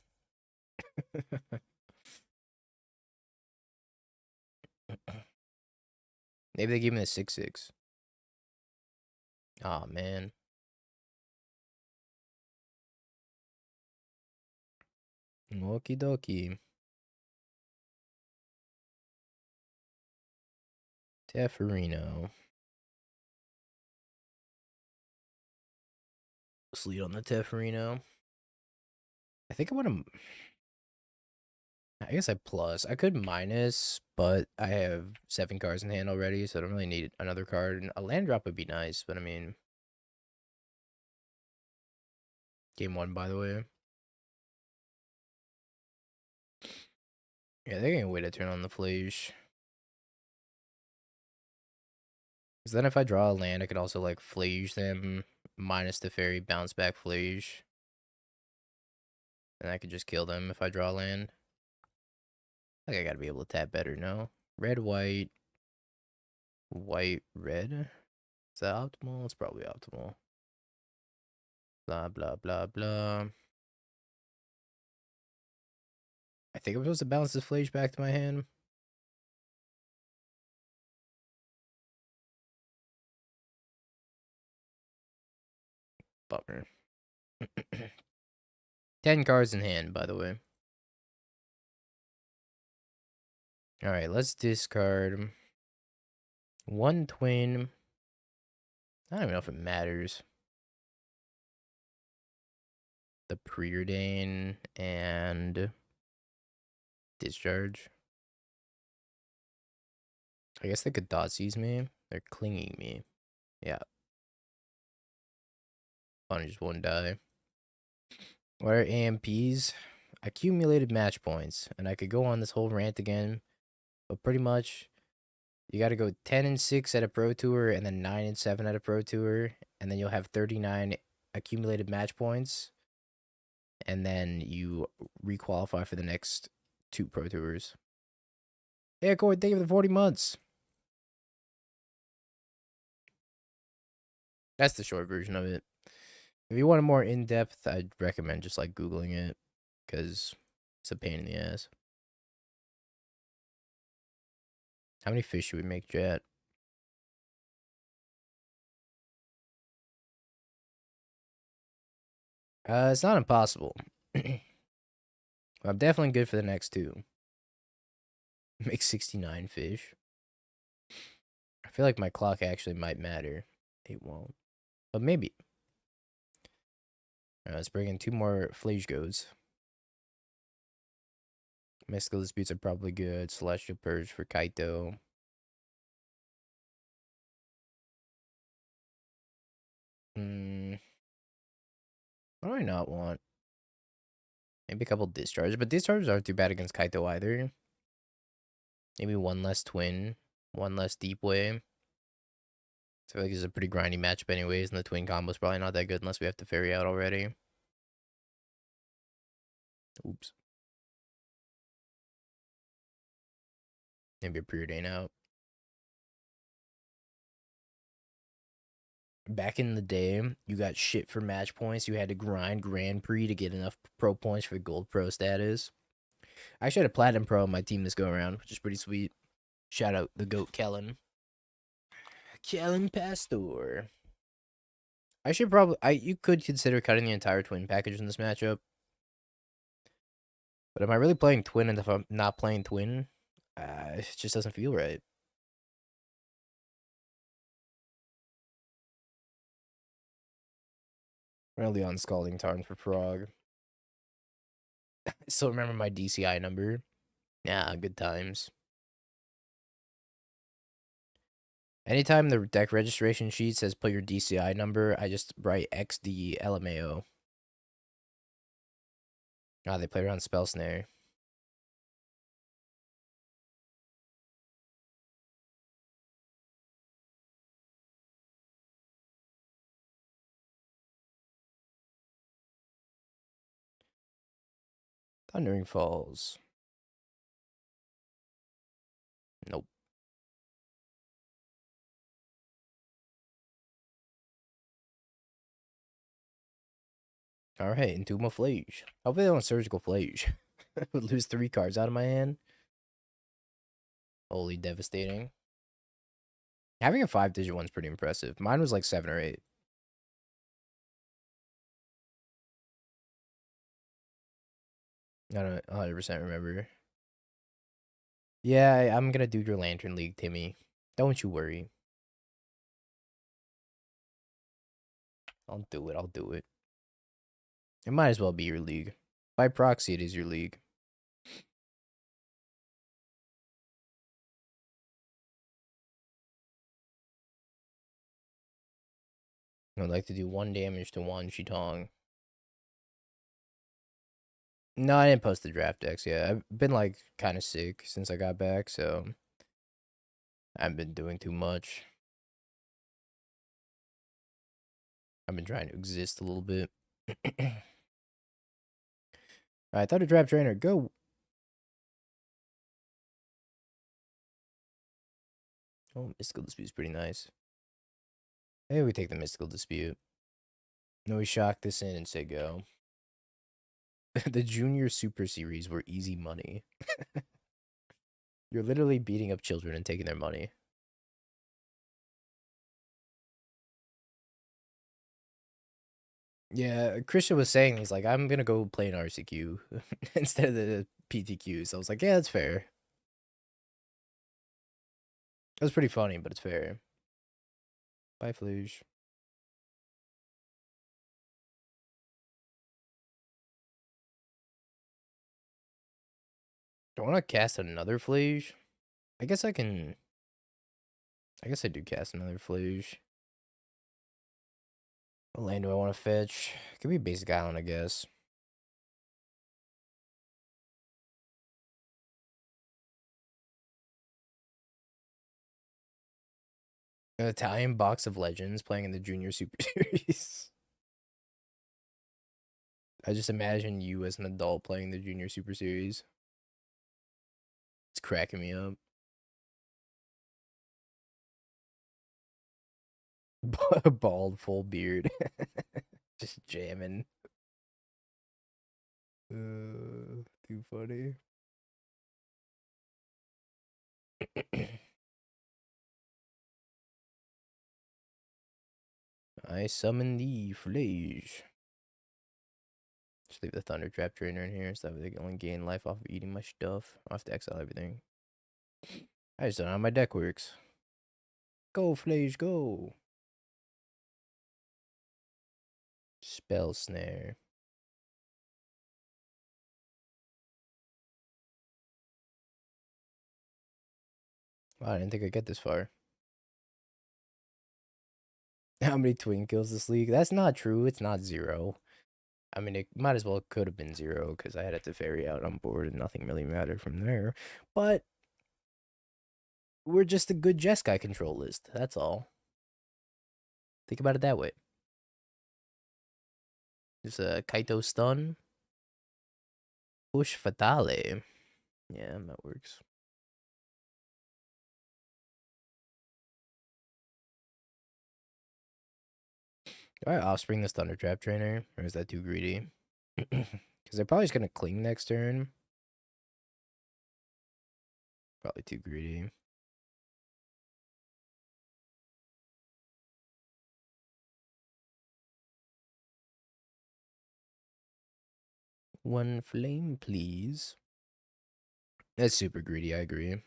Maybe they gave me the 6/6. Aw, man. Okie dokie. Teferi. Sleep on the Teferi. I think I want to. I guess I plus. I could minus, but I have 7 cards in hand already, so I don't really need another card. And a land drop would be nice, but I mean. Game 1, by the way. Yeah, they're gonna wait to turn on the Phlage. Because then if I draw a land, I could also, like, Phlage them, minus the fairy, bounce back Phlage. And I could just kill them if I draw land. Like, I gotta be able to tap better, no? Red, white. White, red? Is that optimal? It's probably optimal. Blah, blah, blah, blah. I think I'm supposed to bounce this Phlage back to my hand. Bummer. 10 cards in hand, by the way. Alright, let's discard 1 twin. I don't even know if it matters. The Preordain and Discharge. I guess they could dot seize me. They're clinging me. Yeah. On just 1 die. What are AMPs? Accumulated match points. And I could go on this whole rant again. But pretty much, you got to go 10-6 at a Pro Tour and then 9-7 at a Pro Tour. And then you'll have 39 accumulated match points. And then you requalify for the next 2 Pro Tours. Hey, Corey, thank you for the 40 months. That's the short version of it. If you want a more in-depth, I'd recommend just like Googling it. Because it's a pain in the ass. How many fish should we make, chat? It's not impossible. I'm definitely good for the next 2. Make 69 fish. I feel like my clock actually might matter. It won't. But maybe. Let's bring in 2 more Phlage goes. Mystical Disputes are probably good. Celestial Purge for Kaito. What do I not want? Maybe a couple Discharges. But Discharges aren't too bad against Kaito either. Maybe 1 less Twin. 1 less Deepway. So I feel like this is a pretty grindy matchup anyways. And the Twin combo is probably not that good unless we have to Teferi out already. Oops. Maybe a Preordain out. Back in the day, you got shit for match points. You had to grind Grand Prix to get enough pro points for Gold Pro status. I actually had a Platinum Pro on my team this go around, which is pretty sweet. Shout out the GOAT Kellen. Kellen Pastor. I should probably... you could consider cutting the entire Twin package in this matchup. But am I really playing Twin? And if I'm not playing Twin, it just doesn't feel right. Really on Scalding Tarn for Prague. I still remember my DCI number. Yeah, good times. Anytime the deck registration sheet says put your DCI number, I just write XD LMAO. Ah, they play around Spell Snare. Thundering Falls. Nope. Alright, into my Phlage. Hopefully they don't Surgical Phlage. I would lose 3 cards out of my hand. Holy devastating. Having a 5-digit one's pretty impressive. Mine was like 7 or 8. I don't 100% remember. Yeah, I'm gonna do your Lantern League, Timmy. Don't you worry. I'll do it. I'll do it. It might as well be your league. By proxy, it is your league. I'd like to do 1 damage to 1 Shitong. No, I didn't post the draft decks yet. I've been like kind of sick since I got back, so I haven't been doing too much. I've been trying to exist a little bit. Alright, Thundertrap Trainer, go! Oh, Mystical Dispute's pretty nice. Hey, we take the Mystical Dispute. No, we shock this in and say go. The Junior Super Series were easy money. You're literally beating up children and taking their money. Yeah, Christian was saying, he's like, I'm gonna go play an RCQ instead of the PTQ. So I was like, yeah, that's fair. That was pretty funny, but it's fair. Bye, Phlage. Do I want to cast another Phlage? I guess I can. I guess I do cast another Phlage. What land do I want to fetch? Could be Basic Island, I guess. An Italian box of legends playing in the Junior Super Series. I just imagine you as an adult playing the Junior Super Series. It's cracking me up. Bald, full beard. Just jamming. Too funny. I summon the Phlage. Just leave the Thundertrap Trainer in here so that they can only gain life off of eating my stuff. I have to exile everything. I just don't know how my deck works. Go, Phlage, go! Spell Snare. Wow, I didn't think I'd get this far. How many twin kills this league? That's not true. It's not 0. I mean, it might as well could have been 0 because I had a Teferi out on board and nothing really mattered from there. But we're just a good Jeskai control list. That's all. Think about it that way. There's a Kaito Stun. Push Fatale. Yeah, that works. Alright, Offspring this Thundertrap Trainer. Or is that too greedy? Because they're probably just going to cling next turn. Probably too greedy. One flame, please. That's super greedy, I agree.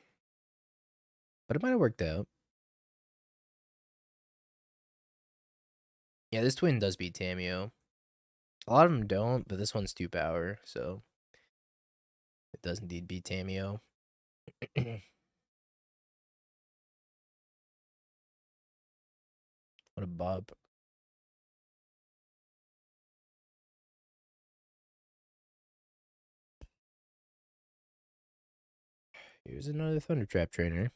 But it might have worked out. Yeah, this twin does beat Tamiyo. A lot of them don't, but this one's 2 power, so it does indeed beat Tamiyo. What a bob. Here's another Thundertrap Trainer.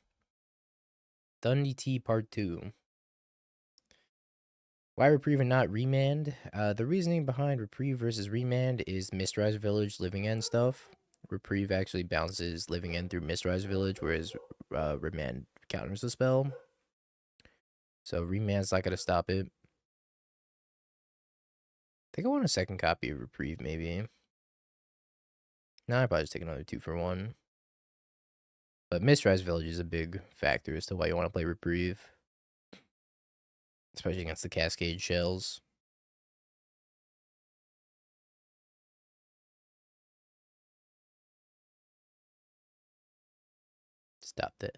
Thundy T Part 2. Why Reprieve and not Remand? The reasoning behind Reprieve versus Remand is Mistrise Village Living End stuff. Reprieve actually bounces Living End through Mistrise Village, whereas Remand counters the spell. So Remand's not going to stop it. I think I want a second copy of Reprieve, maybe. Nah, I'd probably just take another 2 for 1. But Mistrise Village is a big factor as to why you want to play Reprieve. Especially against the Cascade Shells. Stop that.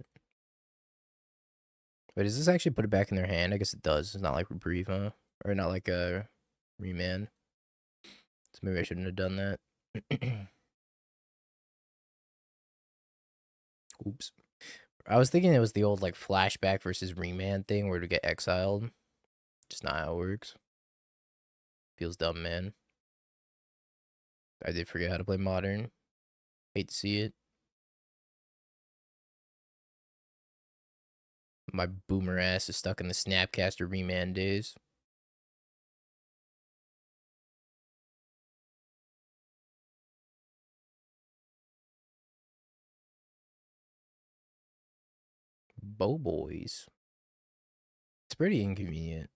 Wait, does this actually put it back in their hand? I guess it does. It's not like Reprieve, huh? Or not like a Remand. So maybe I shouldn't have done that. Oops. I was thinking it was the old like flashback versus remand thing where to get exiled. Just not how it works. Feels dumb, man. I did forget how to play Modern. Hate to see it. My boomer ass is stuck in the Snapcaster remand days. Bow boys. It's pretty inconvenient.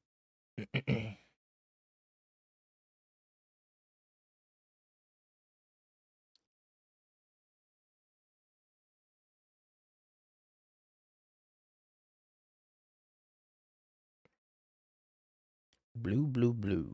Blue, blue, blue.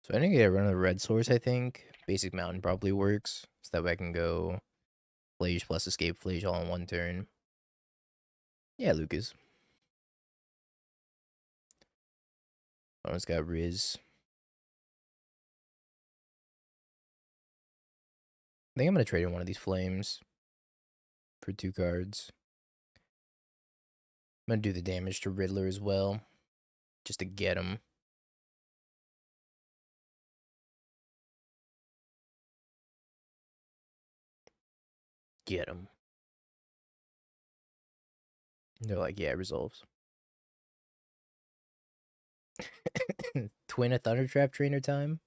So I think I run a red source, I think. Basic mountain probably works. So that way I can go Phlage plus escape Phlage all in one turn. Yeah, Lucas. Opponent's got Riz. I think I'm going to trade in one of these flames for 2 cards. I'm going to do the damage to Riddler as well, just to get him. Get him. They're like, yeah, it resolves. Twin a Thundertrap Trainer time?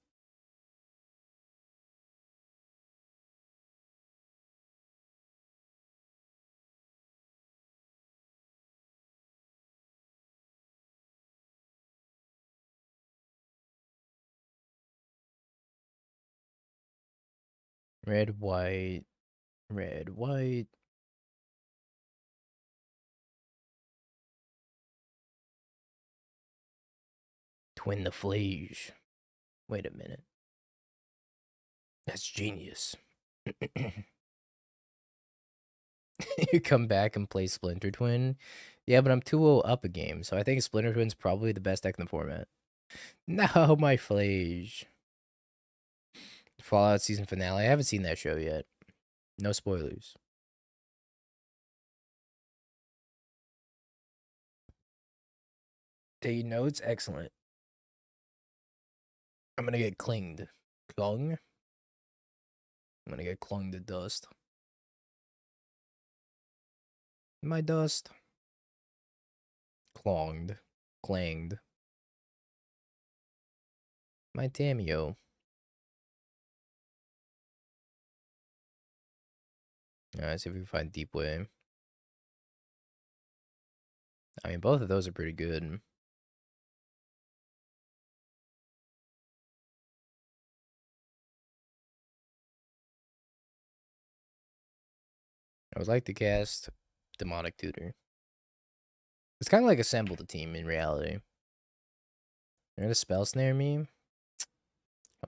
Red, white, red, white. Twin the Phlage. Wait a minute. That's genius. You come back and play Splinter Twin? Yeah, but I'm 2-0 up a game, so I think Splinter Twin's probably the best deck in the format. No, my Phlage. Fallout season finale. I haven't seen that show yet. No spoilers. Take notes? Excellent. I'm gonna get clinged. Clung? I'm gonna get clung to dust. My dust. Clonged. Clanged. My Tamiyo. Alright, see if we can find Deepway. I mean, both of those are pretty good. I would like to cast Demonic Tutor. It's kind of like assemble the team in reality. You're gonna Spell Snare me?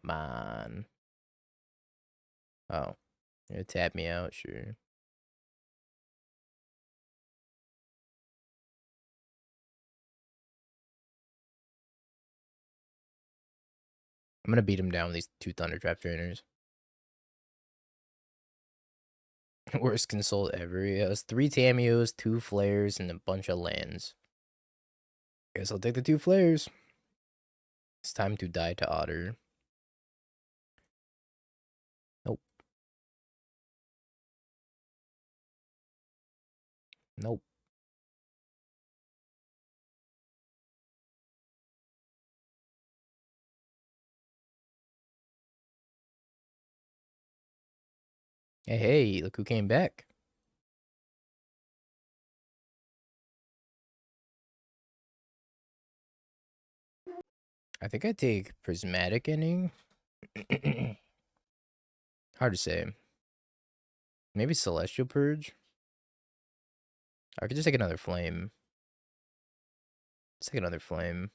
Come on. Oh. You're gonna tap me out? Sure. I'm gonna beat him down with these 2 Thundertrap Trainers. Worst console ever. Yeah, it was 3 Tamiyos, 2 Flares, and a bunch of lands. Guess I'll take the 2 Flares. It's time to die to Otter. Nope. Nope. Hey, look who came back. I think I take Prismatic Ending. Hard to say. Maybe Celestial Purge. I could just take another Flame. Let's take another Flame.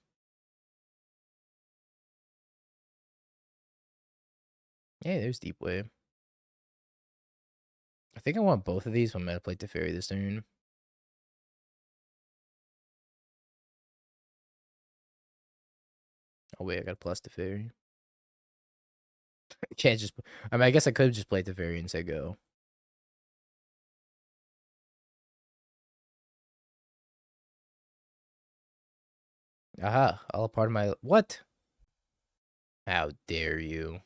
Yeah, there's Deepway. I think I want both of these. I'm gonna play Teferi this turn. Oh wait, I got a plus Teferi. I can't just. I mean, I guess I could have just played Teferi and say go. Aha! All a part of my what? How dare you?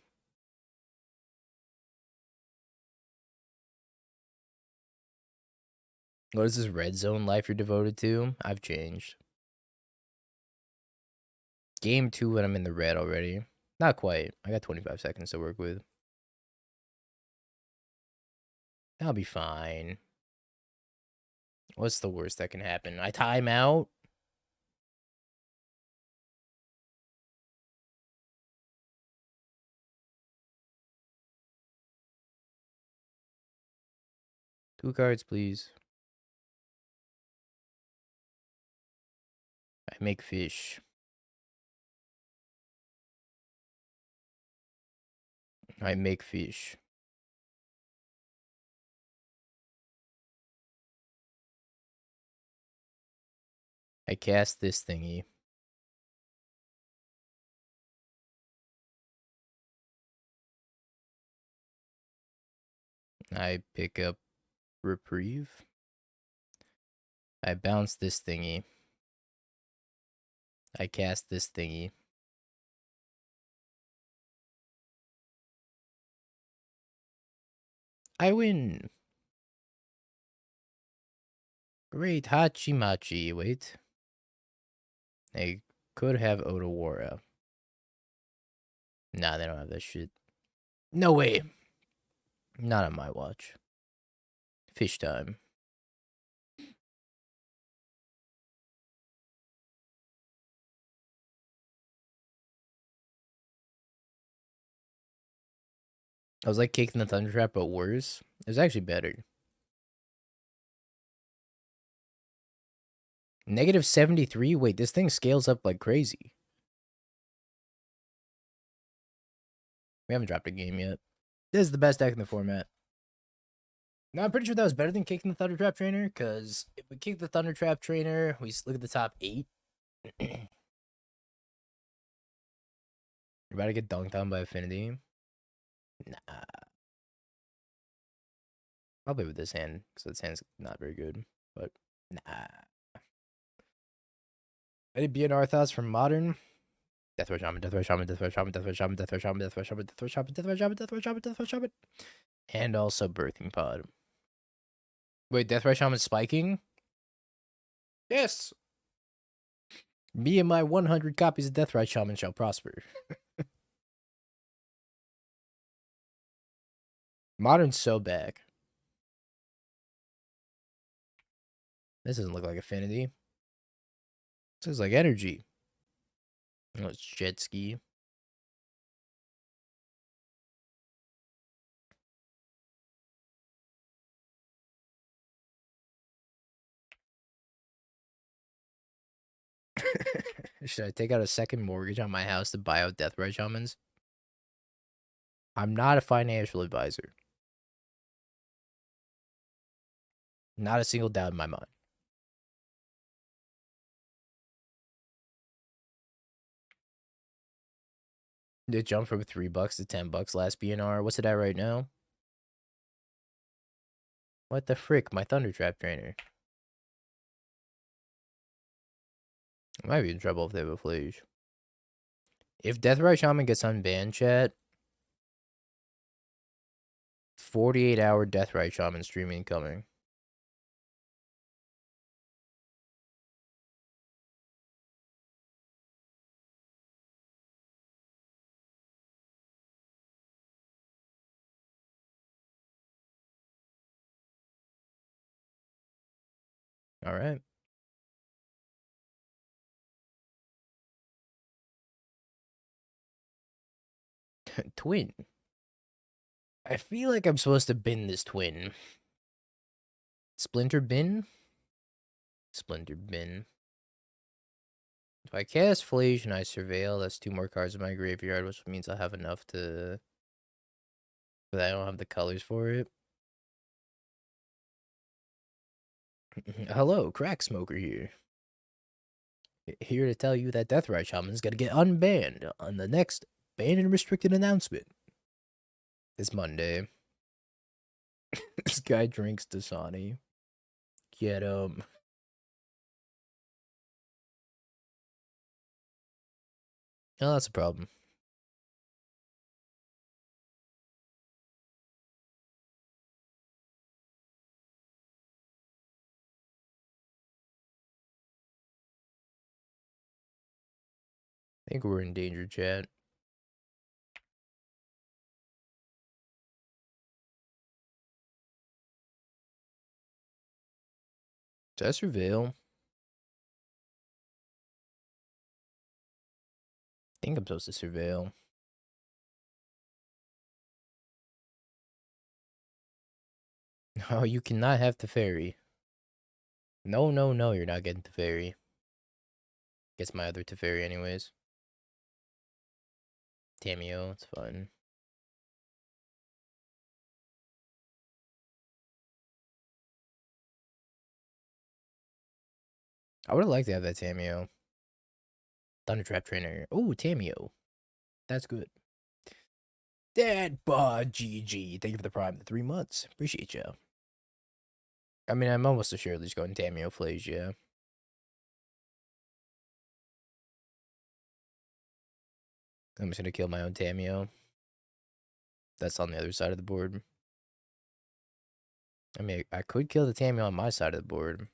What is this red zone life you're devoted to? I've changed. Game 2 and I'm in the red already. Not quite. I got 25 seconds to work with. I'll be fine. What's the worst that can happen? I time out? Two cards, please. I make fish. I make fish. I cast this thingy. I pick up Reprieve. I bounce this thingy. I cast this thingy. I win. Great Hachimachi. Wait. They could have Otawara. Nah, they don't have that shit. No way. Not on my watch. Fish time. I was like kicking the Thundertrap, but worse. It was actually better. -73? Wait, this thing scales up like crazy. We haven't dropped a game yet. This is the best deck in the format. No, I'm pretty sure that was better than kicking the Thundertrap Trainer, because if we kick the Thundertrap Trainer, we look at the top 8. You're about to get dunked on by Affinity. Nah. I'll play with this hand, because this hand's not very good. But, nah. Any BNR thoughts from Modern? Deathwatch Shaman, Deathwatch Shaman, Deathwatch Shaman, Deathwatch Shaman, Deathwatch Shaman, Deathwatch Shaman, Deathwatch Shaman, Deathwatch Shaman, Deathwatch Shaman, Deathwatch Shaman, and also Birthing Pod. Wait, Deathwatch Shaman spiking? Yes! Me and my 100 copies of Deathrite Shaman shall prosper. Modern's so back. This doesn't look like Affinity. This looks like Energy. Oh, it's Jet Ski. Should I take out a second mortgage on my house to buy out Deathrite Shamans? I'm not a financial advisor. Not a single doubt in my mind. It jumped from $3 to $10 last BNR. What's it at right now? What the frick? My Thundertrap Trainer. I might be in trouble if they have a Phlage. If Deathrite Shaman gets unbanned, chat, 48-hour Deathrite Shaman streaming coming. All right. Twin. I feel like I'm supposed to bin this twin. Splinter bin? Splinter bin. If I cast Phlage and I Surveil, that's 2 more cards in my graveyard, which means I'll have enough to... But I don't have the colors for it. Hello, Crack Smoker here. Here to tell you that Deathrite Shaman's gonna get unbanned on the next banned and restricted announcement. This Monday. This guy drinks Dasani. Get him. Oh, that's a problem. I think we're in danger, chat. Did I Surveil? I think I'm supposed to Surveil. Oh, you cannot have Teferi. No, no, no, you're not getting Teferi. Gets my other Teferi anyways. Tamiyo, it's fun. I would have liked to have that Tamiyo. Thundertrap Trainer. Oh, Tamiyo. That's good. Dad Bod GG. Thank you for the prime. 3 months. Appreciate you. I mean, I'm almost assuredly just going Tamiyo Phlage, yeah. I'm just gonna kill my own Tamiyo. That's on the other side of the board. I mean, I could kill the Tamiyo on my side of the board.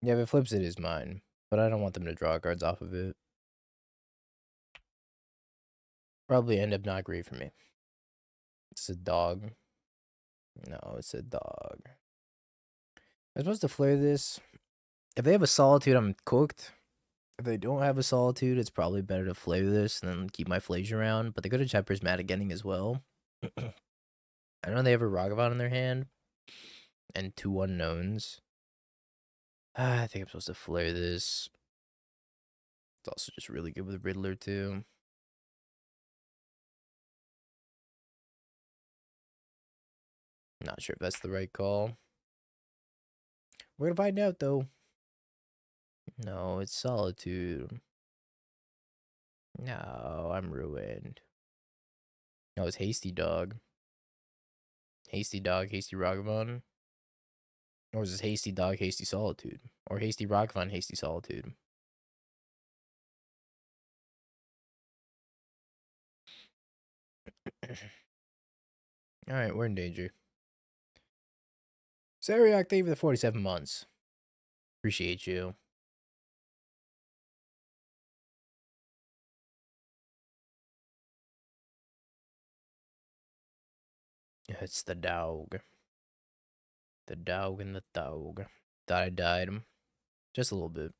Yeah, if it flips, it is mine. But I don't want them to draw cards off of it. Probably end up not great for me. It's a dog. No, it's a dog. I'm supposed to flare this. If they have a Solitude, I'm cooked. If they don't have a Solitude, it's probably better to flare this and then keep my Phlage around. But they could have had Prismatic Ending as well. I know they have a Ragavan in their hand. And 2 unknowns. I think I'm supposed to flare this. It's also just really good with Riddler, too. Not sure if that's the right call. We're gonna find out, though. No, it's Solitude. No, I'm ruined. No, it's Hasty Dog. Hasty Dog, Hasty Ragavan. Or is this Hasty Dog, Hasty Solitude? Or Hasty Ragavan, Hasty Solitude? Alright, we're in danger. Sariak, thank you for the 47 months. Appreciate you. It's the dog. The dog and the dog. Thought I died. Just a little bit.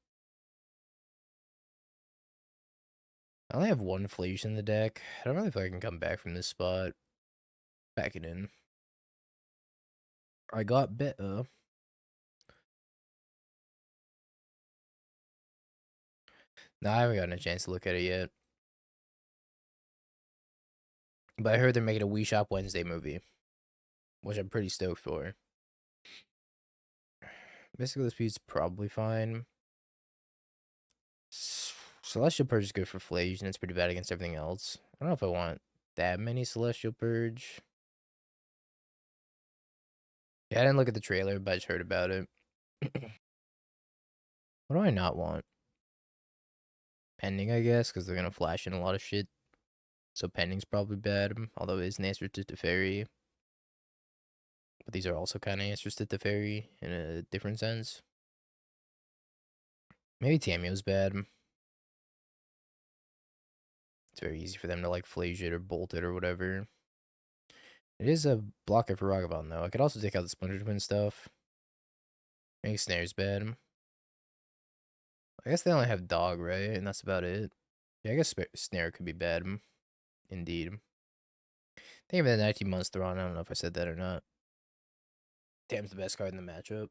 I only have one Phlage in the deck. I don't really feel like I can come back from this spot. Back it in. I got better. No, I haven't gotten a chance to look at it yet. But I heard they're making a Wii Shop Wednesday movie, which I'm pretty stoked for. Mystical Dispute's probably fine. Celestial Purge is good for Phlage, and it's pretty bad against everything else. I don't know if I want that many Celestial Purge. Yeah, I didn't look at the trailer, but I just heard about it. What do I not want? Pending, I guess, because they're going to flash in a lot of shit. So Pending's probably bad, although it is an answer to Teferi. But these are also kind of answers to Teferi in a different sense. Maybe Tamiyo's bad. It's very easy for them to like Phlage it or bolt it or whatever. It is a blocker for Ragavan though. I could also take out the Splinter Twin stuff. Maybe Snare's bad. I guess they only have Dog, right? And that's about it. Yeah, I guess Snare could be bad. Indeed. Think of it 19 months Thrawn. I don't know if I said that or not. Damn's the best card in the matchup.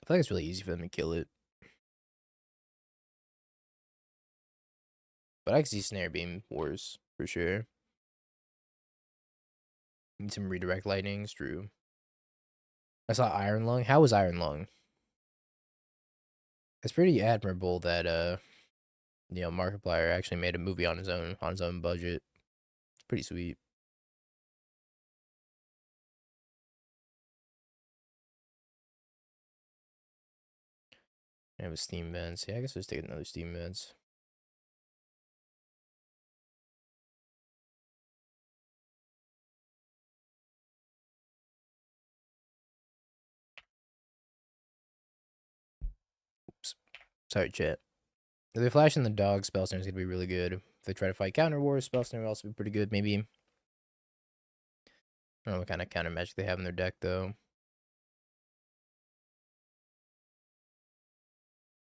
I feel like it's really easy for them to kill it. But I can see Snare being worse, for sure. Need some redirect lightnings, true. I saw Iron Lung. How was Iron Lung? It's pretty admirable that Markiplier actually made a movie on his own budget. It's pretty sweet. I have a Steam Vents. Yeah, I guess I'll just take another Steam Vents. Oops. Sorry, chat. If they flash in the dog, Spell Snare is going to be really good. If they try to fight Counter Wars, Spell Snare will also be pretty good, maybe. I don't know what kind of counter magic they have in their deck, though.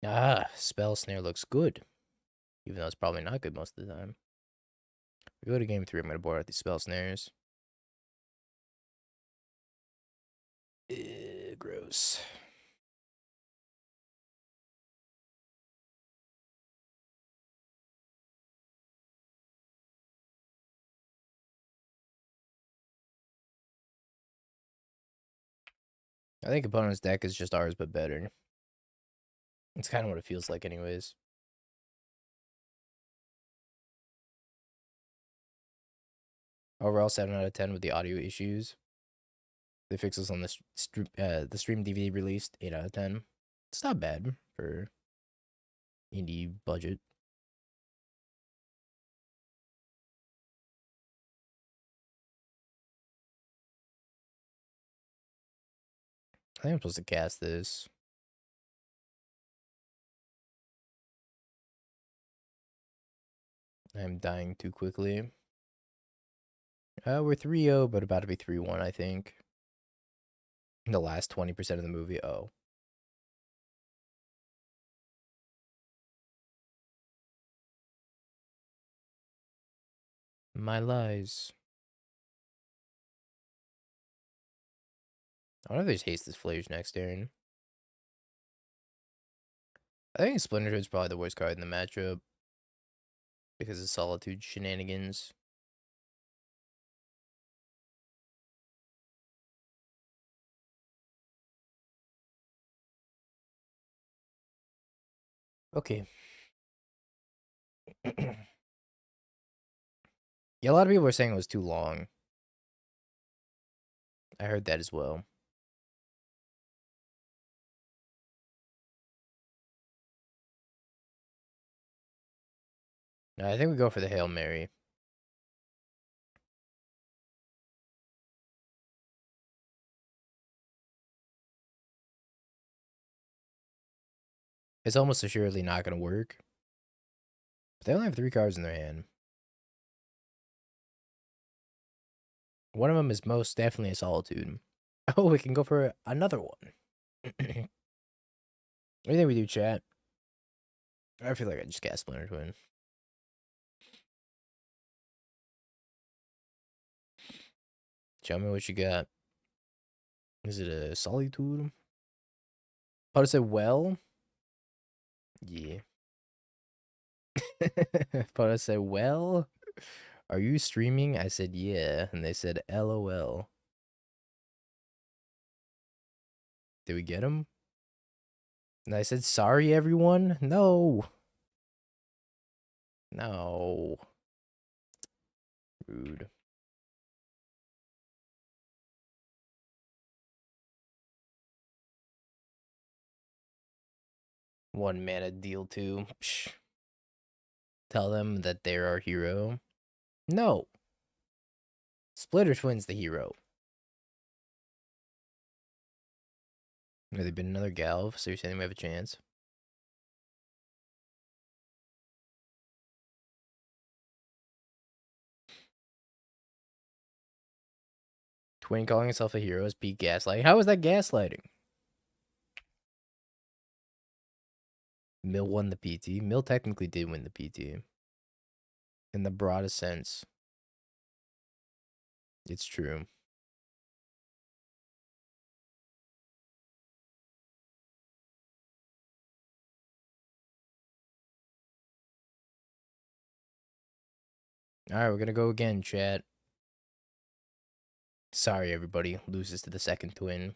Ah, Spell Snare looks good. Even though it's probably not good most of the time. We go to game 3, I'm going to board out these Spell Snares. Gross. I think opponent's deck is just ours, but better. It's kind of what it feels like anyways. Overall, 7 out of 10 with the audio issues. They fix this on the stream DVD released, 8 out of 10. It's not bad for indie budget. I think I'm supposed to cast this. I'm dying too quickly. We're 3-0, but about to be 3-1, I think. The last 20% of the movie. Oh. My lies. I wonder if they just haste this Phlage next turn. I think Splinter Twin's probably the worst card in the matchup. Because of Solitude shenanigans. Okay. Yeah, a lot of people were saying it was too long. I heard that as well. No, I think we go for the Hail Mary. It's almost assuredly not going to work. But they only have 3 cards in their hand. One of them is most definitely a Solitude. Oh, we can go for another one. What do you think we do, chat? I feel like I just cast Splinter Twin. Tell me what you got. Is it a Solitude? How to say well? Yeah. How to say well? Are you streaming? I said yeah, and they said LOL. Did we get him? And I said sorry, everyone. No. No. Rude. One mana deal two. Psh. Tell them that they're our hero. No. Splinter Twin's the hero. Have they been another Galv? So you're saying we have a chance? Twin calling himself a hero is peak gaslighting. How is that gaslighting? Mill won the PT. Mill technically did win the PT. In the broadest sense. It's true. Alright, we're gonna go again, chat. Sorry, everybody. Loses to the second twin.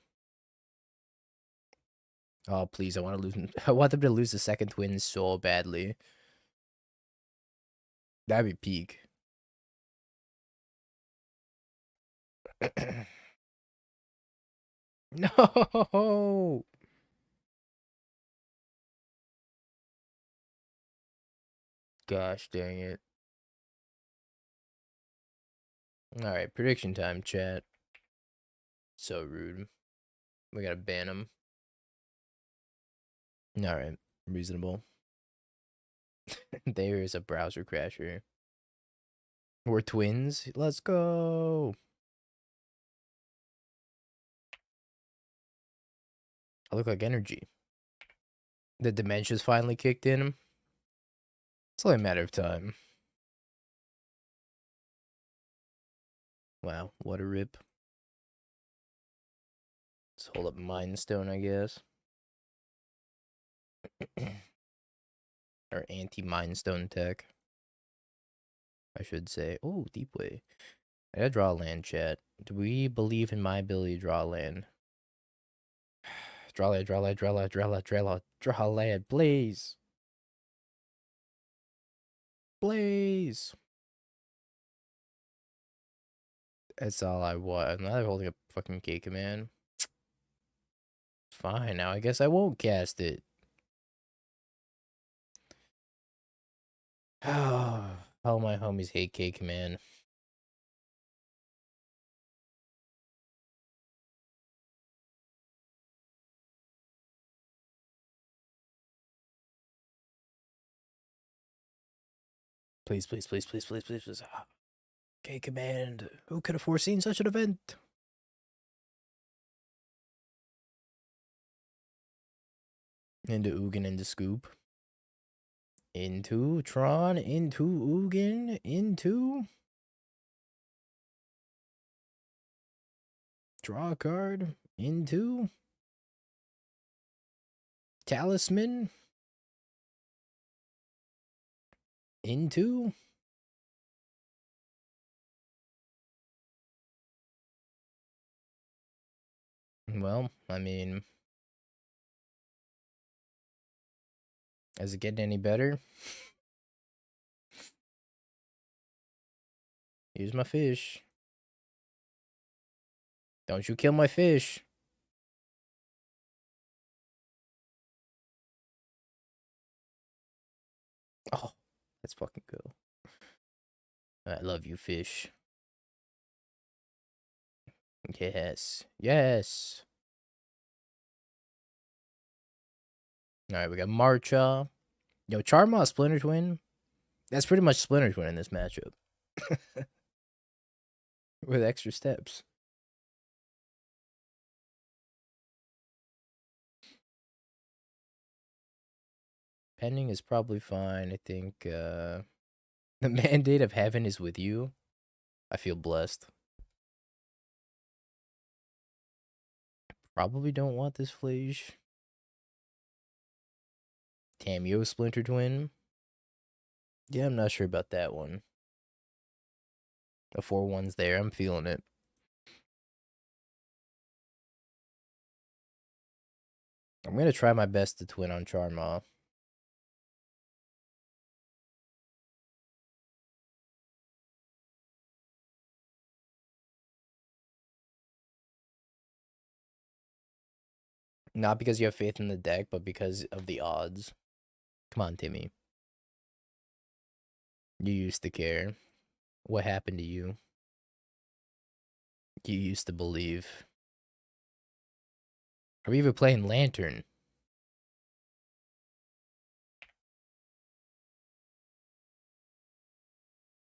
Oh, please, I want to lose. I want them to lose the second twin so badly. That'd be peak. No! Gosh dang it. Alright, prediction time, chat. So rude. We gotta ban him. Alright, reasonable. There is a browser crasher. We're twins. Let's go. I look like energy. The dementia's finally kicked in. It's only a matter of time. Wow, what a rip. Let's hold up Mind Stone, I guess. Or anti-Mind Stone tech, I should say. Oh, Deepway. I gotta draw a land, chat. Do we believe in my ability to draw a land? Draw land, draw land, draw land, draw land, draw land, draw land, please. Please. That's all I want. I'm not holding a fucking K command. Fine, now I guess I won't cast it. All my homies hate K command. Please, please, please, please, please, please, please. K command. Who could have foreseen such an event? Into Ugin, into Scoop. Into Tron, into Ugin, into... Draw a card, into... Talisman, into... Well, I mean... Is it getting any better? Here's my fish. Don't you kill my fish. Oh, let's fucking go. I love you, fish. Yes. Yes. Alright, we got Marcha. Yo, Charmaw, Splinter Twin. That's pretty much Splinter Twin in this matchup. With extra steps. Pending is probably fine. I think the mandate of heaven is with you. I feel blessed. Probably don't want this Phlage. Tamiyo Splinter Twin. Yeah, I'm not sure about that one. The 4/1's there. I'm feeling it. I'm going to try my best to twin on Charmaw. Not because you have faith in the deck, but because of the odds. Come on, Timmy. You used to care. What happened to you? You used to believe. Are we even playing Lantern?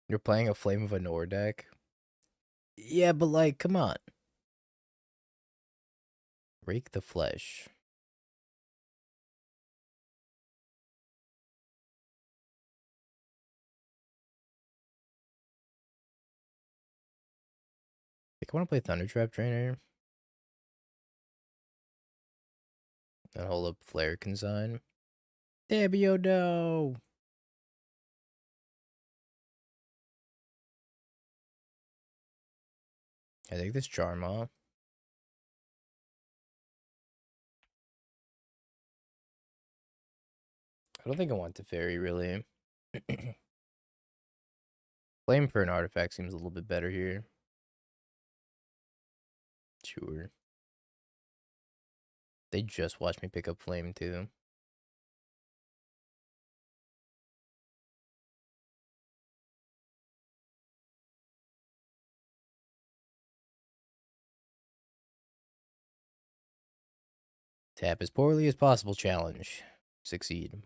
You're playing a Flame of Anor deck? Yeah, but like, come on. Rake the Flesh. I want to play Thundertrap Trainer. And hold up Flare Consign. Tamiyo, no! I think this Charmaw. I don't think I want Teferi, really. Flame for an artifact seems a little bit better here. Sure. They just watched me pick up Flame, too. Tap as poorly as possible challenge. Succeed.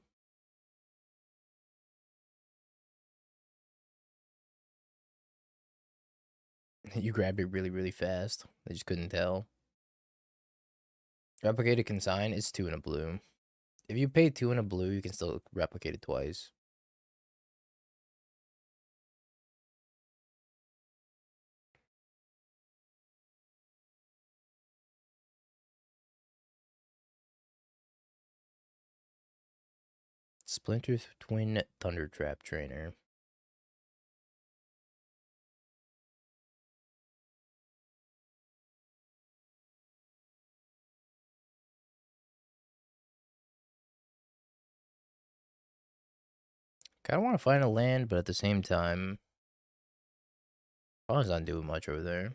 You grabbed it really, really fast. I just couldn't tell. Replicated Consign is 2 and a blue. If you pay 2 and a blue, you can still replicate it twice. Splinter Twin Thundertrap Trainer. Kinda want to find a land, but at the same time, Pawn's not doing much over there.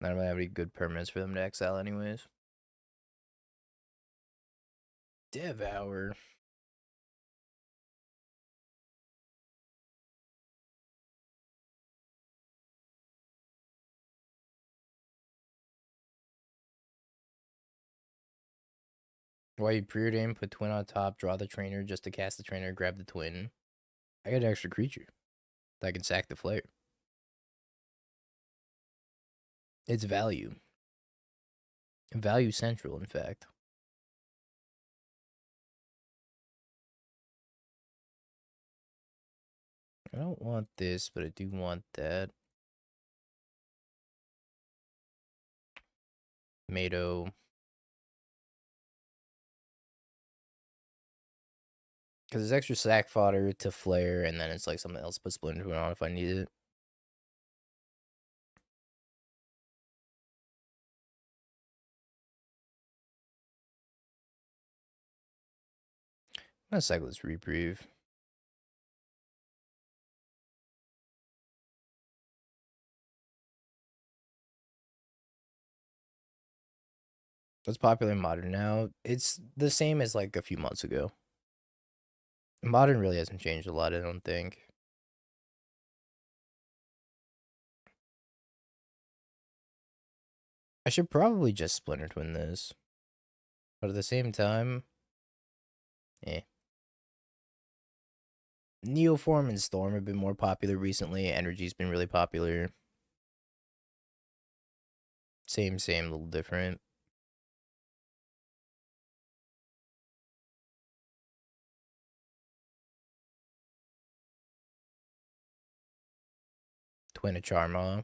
I don't really have any good permanents for them to exile anyways. Devour. Why you Preordain, put Twin on top, draw the trainer just to cast the trainer, grab the Twin. I got an extra creature that I can sack the Flare. It's value. Value central, in fact. I don't want this, but I do want that. Tomato. Because it's extra sack fodder to flare, and then it's like something else to put Splinter Twin on if I need it. I'm gonna cycle this Reprieve. What's popular in Modern now? It's the same as like a few months ago. Modern really hasn't changed a lot, I don't think. I should probably just Splinter Twin this. But at the same time, eh. Neoform and Storm have been more popular recently. Energy's been really popular. Same, a little different. Twin a Charmaw.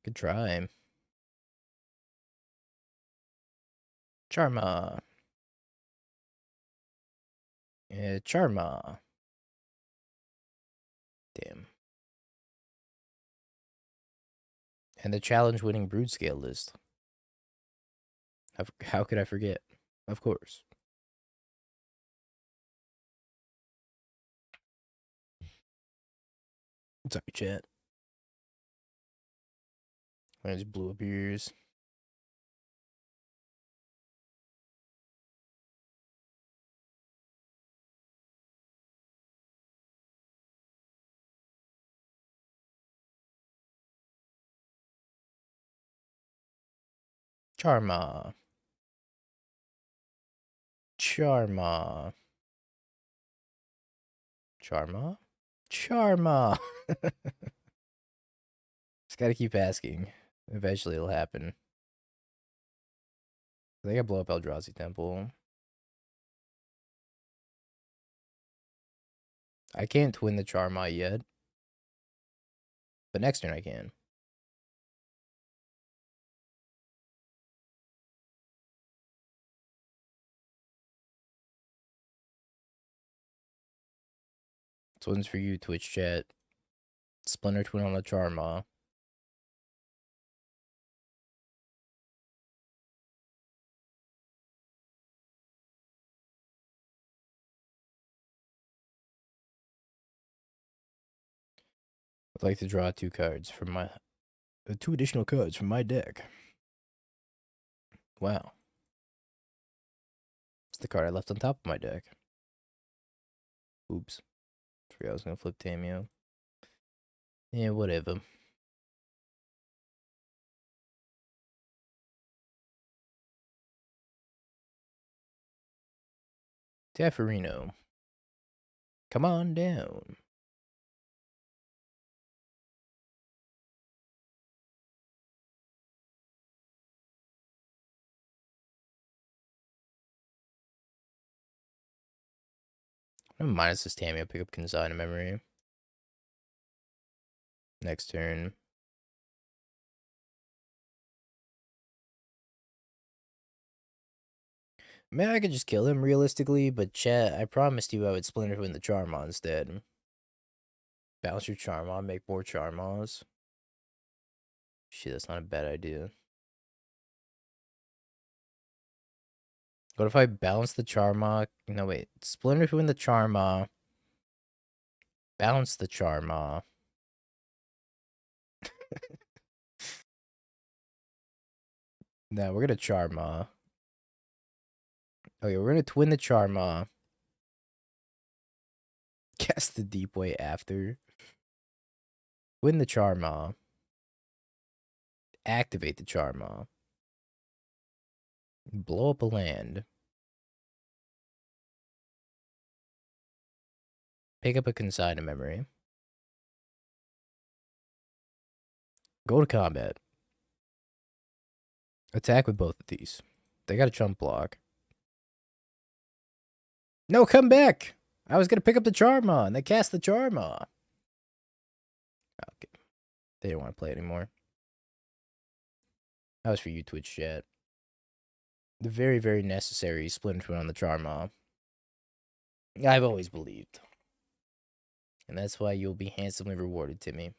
Good try. Charmaw. Charmaw. Damn. And the challenge-winning Brood Scale list. How could I forget? Of course. Sorry, chat. I just blew up your ears. Charmaw. Charmaw. Charmaw? Charmaw! Just gotta keep asking. Eventually it'll happen. I think I blow up Eldrazi Temple. I can't twin the Charmaw yet. But next turn I can. This one's for you, Twitch chat. Splinter Twin on the Charmaw. I'd like to draw 2 cards from my... 2 additional cards from my deck. Wow. It's the card I left on top of my deck. Oops. Forgot I was gonna flip Tamiyo. Yeah, whatever. Teferi. Come on down. I'm gonna minus this Tamiyo, pick up Consign in memory. Next turn. Man, I could just kill him realistically, but chat, I promised you I would Splinter Twin the Charmaw instead. Bounce your Charmaw, make more Charmaws. Shit, that's not a bad idea. What if I bounce the Charmaw? No, wait. Splinter Twin the Charmaw. Bounce the Charmaw. No, we're gonna Charmaw. Okay, we're gonna twin the Charmaw. Cast the Deepway after. Twin the Charmaw. Activate the Charmaw. Blow up a land. Pick up a Consign in memory. Go to combat. Attack with both of these. They got a chump block. No, come back! I was gonna pick up the Charmaw, and they cast the Charmaw. Okay. They don't want to play anymore. That was for you, Twitch chat. The very, very necessary Splinter Twin on the Charmaw. I've always believed. And that's why you'll be handsomely rewarded, Timmy.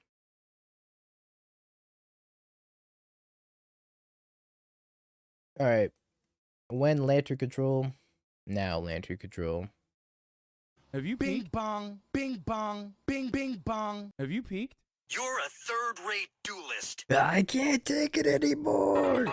Alright. When Lantern Control? Now Lantern Control. Have you peeked? Bing bong, bing bong, bing bing bong. Have you peeked? You're a third-rate duelist. I can't take it anymore.